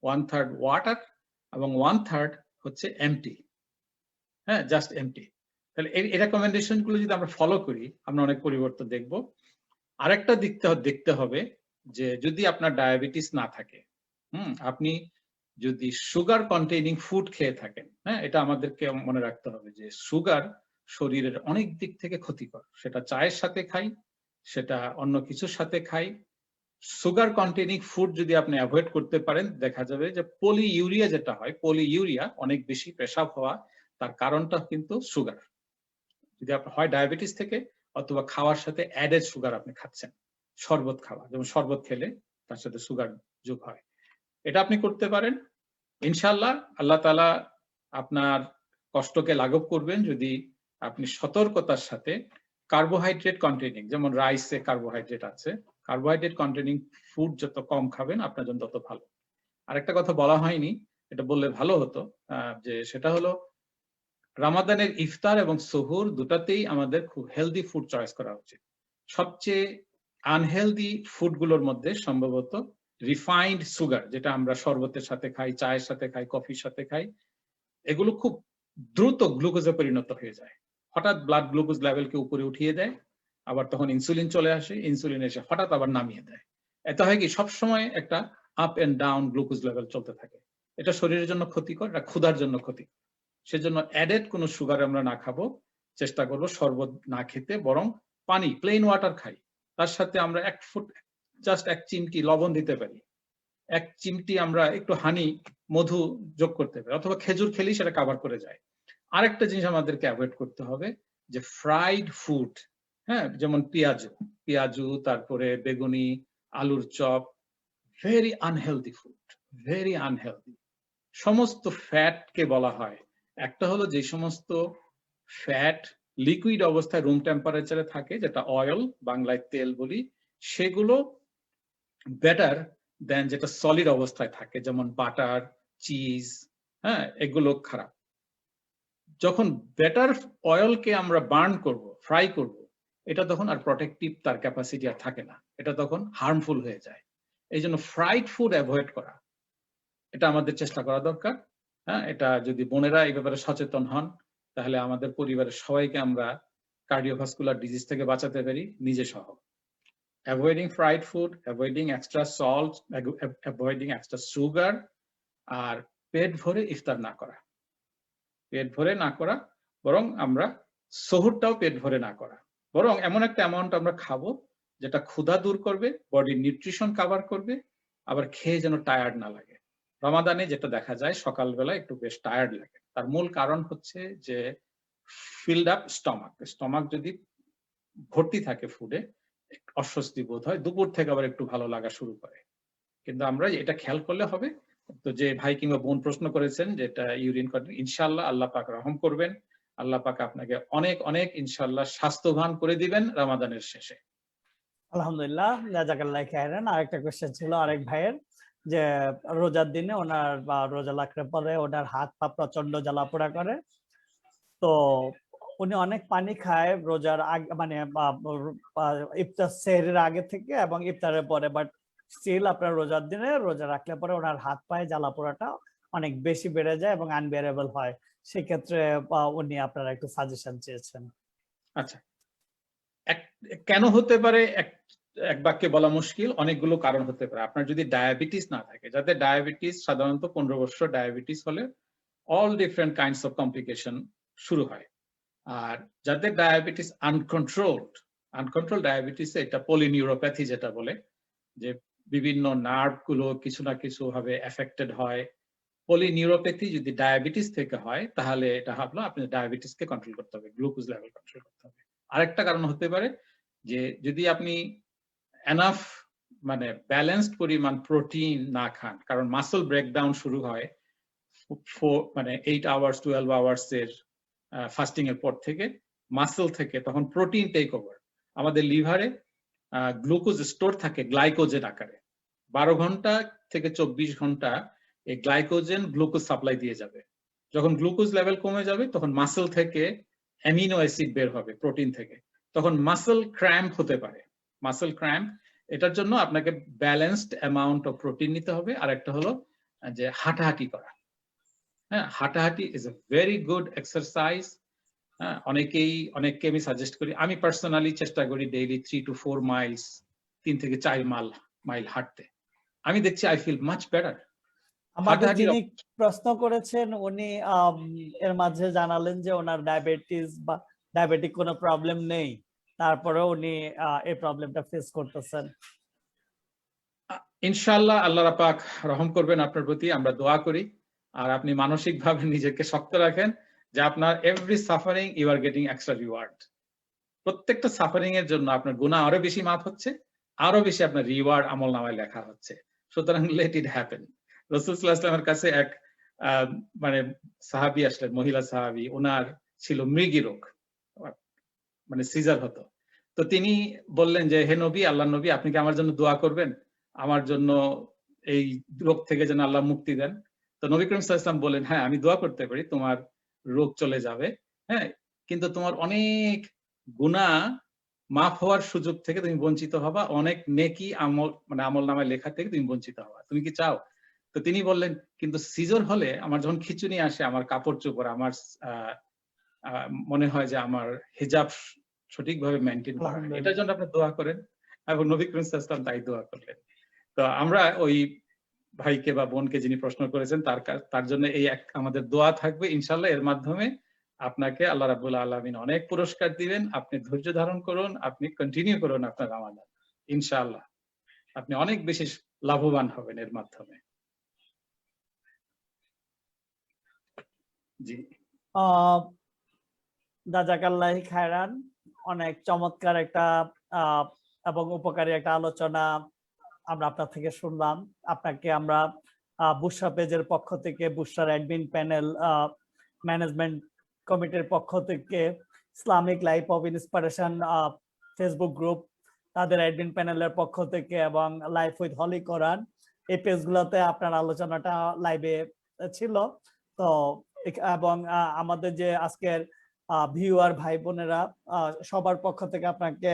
1/3 ওয়াটার, এবং 1/3 হচ্ছে এমটি, জাস্ট এমটি। তাহলে এই রেকমেন্ডেশন গুলো যদি আমরা ফলো করি, আমরা অনেক পরিবর্তন দেখব। আরেকটা দেখতে হবে যে যদি আপনার ডায়াবেটিস না থাকে, আপনি যদি সুগার কন্টেইনিং ফুড খেয়ে থাকেন, এটা আমাদেরকে মনে রাখতে হবে যে সুগার শরীরের অনেক দিক থেকে ক্ষতিকর। সেটা চায়ের সাথে খাই, সেটা অন্য কিছুর সাথে খাই, সুগার কন্টেনিং ফুড যদি আপনি অ্যাভয়েড করতে পারেন, দেখা যাবে যে পলিইউরিয়া যেটা হয়, পলিইউরিয়া অনেক বেশি পেশাব হওয়া, তার কারণটা কিন্তু সুগার। যদি আপনার হয় ডায়াবেটিস থেকে, অথবা খাওয়ার সাথে অ্যাডেড সুগার আপনি খাচ্ছেন, শরবত খাওয়া, যেমন শরবত খেলে তার সাথে সুগার যোগ হয়, এটা আপনি করতে পারেন। ইনশাআল্লাহ আল্লাহ তাআলা আপনার কষ্টকে লাঘব করবেন যদি আপনি সতর্কতার সাথে কার্বোহাইড্রেট কন্টেনিং, যেমন রাইসে কার্বোহাইড্রেট আছে, কার্বোহাইড্রেট কন্টেনিং ফুড যত কম খাবেন আপনার জন্য তত ভালো। আরেকটা কথা বলা হয়নি, এটা বললে ভালো হতো, যে সেটা হলো রামাদানের ইফতার এবং সুহুর দুটাতেই আমাদের খুব হেলদি ফুড চয়েস করা উচিত। সবচেয়ে আনহেলদি ফুডগুলোর মধ্যে সম্ভবত রিফাইন্ড সুগার, যেটা আমরা শরবতের সাথে খাই, চায়ের সাথে খাই, কফির সাথে খাই, এগুলো খুব দ্রুত গ্লুকোজে পরিণত হয়ে যায়, হঠাৎ ব্লাড গ্লুকোজ লেভেলকে উপরে উঠিয়ে দেয়, আবার তখন ইনসুলিন চলে আসে, ইনসুলিন এসে হঠাৎ আবার নামিয়ে দেয়। এতে হয় কি সবসময় একটা up and down glucose level চলতে থাকে, এটা শরীরের জন্য ক্ষতিকর, এটা ক্ষুধার জন্য ক্ষতিকর। সেজন্য অ্যাডেড কোনো সুগার আমরা না খাবো, চেষ্টা করবো শরবত না খেতে, বরং পানি, প্লেন ওয়াটার খাই, তার সাথে আমরা জাস্ট এক চিমটি লবণ দিতে পারি, এক চিমটি আমরা একটু হানি, মধু যোগ করতে পারি, অথবা খেজুর খেলেই সেটা কভার করে যায়। আরেকটা জিনিস আমাদেরকে অ্যাভয়েড করতে হবে, যে ফ্রাইড ফুড, হ্যাঁ, যেমন পেঁয়াজু, তারপরে বেগুনি, আলুর chop, very unhealthy food, very unhealthy. সমস্ত ফ্যাটকে বলা হয়, একটা হলো যে সমস্ত ফ্যাট লিকুইড অবস্থায় রুম টেম্পারেচারে থাকে, যেটা অয়েল, বাংলায় তেল বলি, সেগুলো বেটার দেন যেটা সলিড অবস্থায় থাকে, যেমন বাটার, চিজ, হ্যাঁ, এগুলো খারাপ। যখন বেটার অয়েলকে আমরা বার্ন করব, ফ্রাই করব, এটা তখন আর প্রোটেক্টিভ তার ক্যাপাসিটি আর থাকে না, এটা তখন হার্মফুল হয়ে যায়। এই জন্য ফ্রাইড ফুড অ্যাভয়েড করা, এটা আমাদের চেষ্টা করা দরকার। হ্যাঁ, এটা যদি বোনেরা এই ব্যাপারে সচেতন হন, তাহলে আমাদের পরিবারের সবাইকে আমরা কার্ডিওভাস্কুলার ডিজিজ থেকে বাঁচাতে পারি, নিজে সহ। Avoiding fried food, avoiding extra salt, avoiding extra sugar, আর পেট ভরে ইফতার না করা, পেট ভরে না করা, বরং আমরা সহুরটাও পেট ভরে না করা, বরং এমন একটা অ্যামাউন্ট আমরা খাবো যেটা ক্ষুধা দূর করবে, বডির নিউট্রিশন কভার করবে, আবার খেয়ে যেন টায়ার্ড না লাগে। রমাদানে যেটা দেখা যায় সকালবেলা একটু বেশ টায়ার্ড লাগে, তার মূল কারণ হচ্ছে যে ফিল্ড আপ স্টমাক যদি ভর্তি থাকে ফুডে, অস্বস্তি বোধ হয়, দুপুর থেকে আবার একটু ভালো লাগা শুরু করে। কিন্তু আমরা এটা খেয়াল করলে হবে। তো যে ভাই কিংবা বোন প্রশ্ন করেছেন যেটা ইউরিন কন্টেন্ট, ইনশাআল্লাহ আল্লাহ পাক রহম করবেন, আল্লাহ পাক আপনাকে অনেক অনেক ইনশাআল্লাহ স্বাস্থ্যবান করে দিবেন রমাদানের শেষে। আলহামদুলিল্লাহ, জাযাকাল্লাহ খাইরান। আরেকটা কোশ্চেন ছিল আরেক ভাইয়ের, যে রোজার দিনে ওনার বা রোজা লাগলে পরে ওনার হাত পা প্রচন্ড জ্বালা পোড়া করে, তো উনি অনেক পানি খায় রোজার আগে, মানে ইফতার সেহরির আগে থেকে এবং ইফতারের পরে, বাট স্টিল আপনার রোজার দিনে রোজা রাখলে পরে ওনার হাত পায়ে জ্বালা পোড়াটা অনেক বেশি বেড়ে যায় এবং আনবিয়ারেবল হয়। সেক্ষেত্রে উনি আপনারা একটু সাজেশন চেয়েছেন। আচ্ছা, কেন হতে পারে এক বাক্যে বলা মুশকিল, অনেকগুলো কারণ হতে পারে। আপনার যদি ডায়াবেটিস না থাকে, যাদের ডায়াবেটিস সাধারণত 15 বছর ডায়াবেটিস হলে all different kinds of complication শুরু হয়। আর যাদের ডায়াবেটিস আনকন্ট্রোল ডায়াবেটিসে এটা পলিনিউরোপ্যাথি যেটা বলে, যে বিভিন্ন নার্ভ গুলো কিছু না কিছু ভাবে এফেক্টেড হয়। পলিনিউরোপ্যাথি যদি ডায়াবেটিস থেকে হয়, তাহলে এটা হলো আপনি ডায়াবেটিসকে কন্ট্রোল করতে হবে, গ্লুকোজ লেভেল কন্ট্রোল করতে হবে। আরেকটা কারণ হতে পারে যে যদি আপনি এনাফ মানে ব্যালেন্সড পরিমাণ প্রোটিন না খান, কারণ মাসল ব্রেকডাউন শুরু হয় মানে 8 আওয়ার্স 12 আওয়ার্স এর ফাস্টিং এর পর থেকে, মাসল থেকে তখন প্রোটিন টেক ওভার। আমাদের লিভারে গ্লুকোজ স্টোর থাকে গ্লাইকোজেন আকারে, 12 ঘন্টা থেকে 24 ঘন্টা এই গ্লাইকোজেন গ্লুকোজ সাপ্লাই দিয়ে যাবে। যখন গ্লুকোজ লেভেল কমে যাবে তখন মাসল থেকে অ্যামিনো অ্যাসিড বের হবে প্রোটিন থেকে, তখন মাসল ক্র্যাম্প হতে পারে। মাসল ক্র্যাম্প, এটার জন্য আপনাকে ব্যালেন্সড অ্যামাউন্ট অফ প্রোটিন নিতে হবে। আর একটা হলো যে হাঁটাহাঁটি করা। হ্যাঁ, হাঁটাহাঁটি is a very good exercise. হ্যাঁ, অনেককে আমি সাজেস্ট করি, আমি পার্সোনালি চেষ্টা করি ডেইলি 3 to 4 মাইলস, 3 থেকে 4 মাইল হাঁটতে। আমি দেখছি আই ফিল মাচ বেটার। আমাদের যিনি প্রশ্ন করেছেন উনি এর মাঝে জানালেন যে ওনার ডায়াবেটিস বা ডায়াবেটিক কোনো প্রবলেম নেই, তারপরে উনি এই প্রবলেমটা ফেস করতেছেন। ইনশাআল্লাহ আল্লাহ পাক রহম করবেন আপনার প্রতি, আমরা দোয়া করি। আর আপনি মানসিকভাবে নিজেকে শক্ত রাখেন যে আপনার every suffering you are getting extra reward. প্রত্যেকটা সাফারিং এর জন্য আপনার গুনাহ আরো বেশি মাফ হচ্ছে, আরো বেশি আপনার রিওয়ার্ড আমলনামায় লেখা হচ্ছে। সুতরাং লেট ইট হ্যাপেন। রাসূল সাল্লাল্লাহু আলাইহি ওয়াসাল্লামের কাছে এক মানে সাহাবী আসলেন, মহিলা সাহাবী, ওনার ছিল মৃগী রোগ, মানে সিজার হতো। তো তিনি বললেন যে হে নবী, আল্লাহর নবী, আপনি কি আমার জন্য দোয়া করবেন, আমার জন্য এই রোগ থেকে যেন আল্লাহ মুক্তি দেন। তো নবী করিম সাল্লাল্লাহু আলাইহি ওয়াসাল্লাম বললেন, হ্যাঁ আমি দোয়া করতে পারি, তোমার রোগ চলে যাবে, হ্যাঁ, কিন্তু তোমার অনেক গুনাহ মাফ হওয়ার সুযোগ থেকে তুমি বঞ্চিত হবা, অনেক নেকি আমল মানে আমলনামায় লেখা থেকে তুমি বঞ্চিত হবা। তুমি কি চাও? তো তিনি বললেন, কিন্তু সিজর হলে আমার যখন খিঁচুনি আসে, আমার কাপড় চোপড়, আমার মনে হয় যে আমার হিজাব সঠিকভাবে মেইনটেইন করা হয়, এটার জন্য আপনি দোয়া করেন। এবং নবী করিম সাল্লাল্লাহু আলাইহি ওয়াসাল্লাম তাই দোয়া করলেন। তো আমরা ওই ভাইকে বা বোনকে যিনি প্রশ্ন করেছেন তার জন্য এই আমাদের দোয়া থাকবে ইনশাআল্লাহ। এর মাধ্যমে আপনাকে আল্লাহ রাব্বুল আলামিন অনেক পুরস্কার দিবেন। আপনি ধৈর্য ধারণ করুন, আপনি কন্টিনিউ করুন আপনার রমাদান, ইনশাআল্লাহ আপনি অনেক বেশি লাভবান হবেন এর মাধ্যমে। জি, জাযাকাল্লাহি খায়রান। অনেক চমৎকার একটা এবং উপকারী একটা আলোচনা আমরা আপনার থেকে শুনলাম। আপনাকে আমরা বুশরা পেজের পক্ষ থেকে, বুশরার অ্যাডমিন প্যানেল, ম্যানেজমেন্ট কমিটির পক্ষ থেকে, Islamic life of inspiration Facebook group তাদের অ্যাডমিন প্যানেলের পক্ষ থেকে, এবং লাইফ উইথ হলি কোরআন, এই পেজগুলোতে আপনার আলোচনাটা লাইভে ছিল। তো এবং আমাদের যে আজকের ভিউয়ার ভাই বোনেরা, সবার পক্ষ থেকে আপনাকে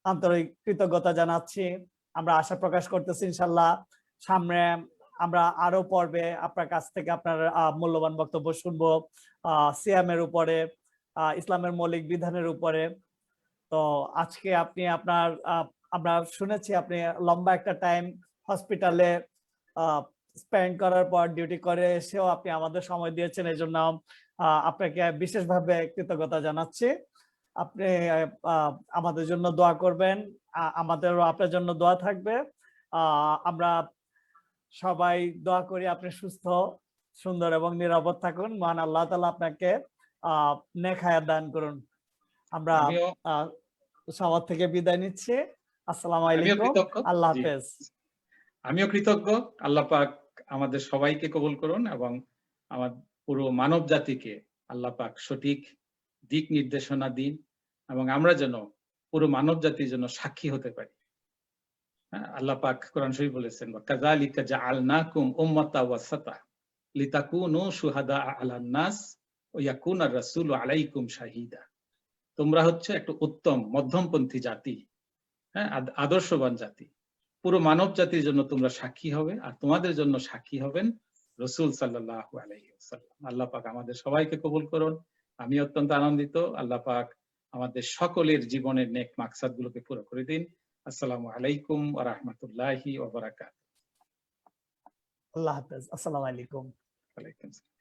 আন্তরিক কৃতজ্ঞতা জানাচ্ছি। আমরা আশা প্রকাশ করতেছি ইনশাল্লাহ সামনে আমরা আরো পর্বে আপনার কাছ থেকে আপনার মূল্যবান বক্তব্য শুনবো সিয়ামের উপরে, ইসলামের মৌলিক বিধানের উপরে। তো আজকে আপনি আপনার আমরা শুনেছি আপনি লম্বা একটা টাইম হসপিটালে স্পেন্ড করার পর ডিউটি করে এসেও আপনি আমাদের সময় দিয়েছেন, এই জন্য আপনাকে বিশেষভাবে কৃতজ্ঞতা জানাচ্ছি। আপনি আমাদের জন্য দোয়া করবেন, আমাদেরও আপনার জন্য দোয়া থাকবে। আমরা সবাই দোয়া করি আপনি সুস্থ, সুন্দর এবং নিরাপদ থাকুন। মহান আল্লাহ তাআলা আপনাকে নেক হায়াত দান করুন। আমরা সবার থেকে বিদায় নিচ্ছি। আসসালামু আলাইকুম, আল্লাহ হাফেজ। আমিও কৃতজ্ঞ। আল্লাহ পাক আমাদের সবাইকে কবুল করুন এবং আমার পুরো মানব জাতিকে আল্লাহ পাক সঠিক দিক নির্দেশনা দিন, এবং আমরা যেন পুরো মানব জাতির জন্য সাক্ষী হতে পারি। আল্লাহ পাক কোরআন শরীফ বলেছেন, কাযালিকা জাআলনাকুম উম্মাতাও ওয়াসাতা লিতাকুনু শুহাদা আলান নাস ওয়া ইয়াকুনা রাসূলু আলাইকুম শাহিদা। তোমরা হচ্ছে একটা উত্তম মধ্যমপন্থী জাতি, হ্যাঁ, আদর্শবান জাতি। পুরো মানব জাতির জন্য তোমরা সাক্ষী হবে, আর তোমাদের জন্য সাক্ষী হবেন রাসূল সাল্লাল্লাহু আলাইহি ওয়াসাল্লাম। আল্লাহ পাক আমাদের সবাইকে কবুল করুন। আমি অত্যন্ত আনন্দিত। আল্লাহ পাক আমাদের সকলের জীবনের নেক মাকসাদ গুলোকে পুরো করে দিন। আসসালামু আলাইকুম ওয়া রাহমাতুল্লাহি ওয়া বারাকাতুহু। আল্লাহ হাফেজ। আসসালামু আলাইকুম। ওয়া আলাইকুম আসসালাম।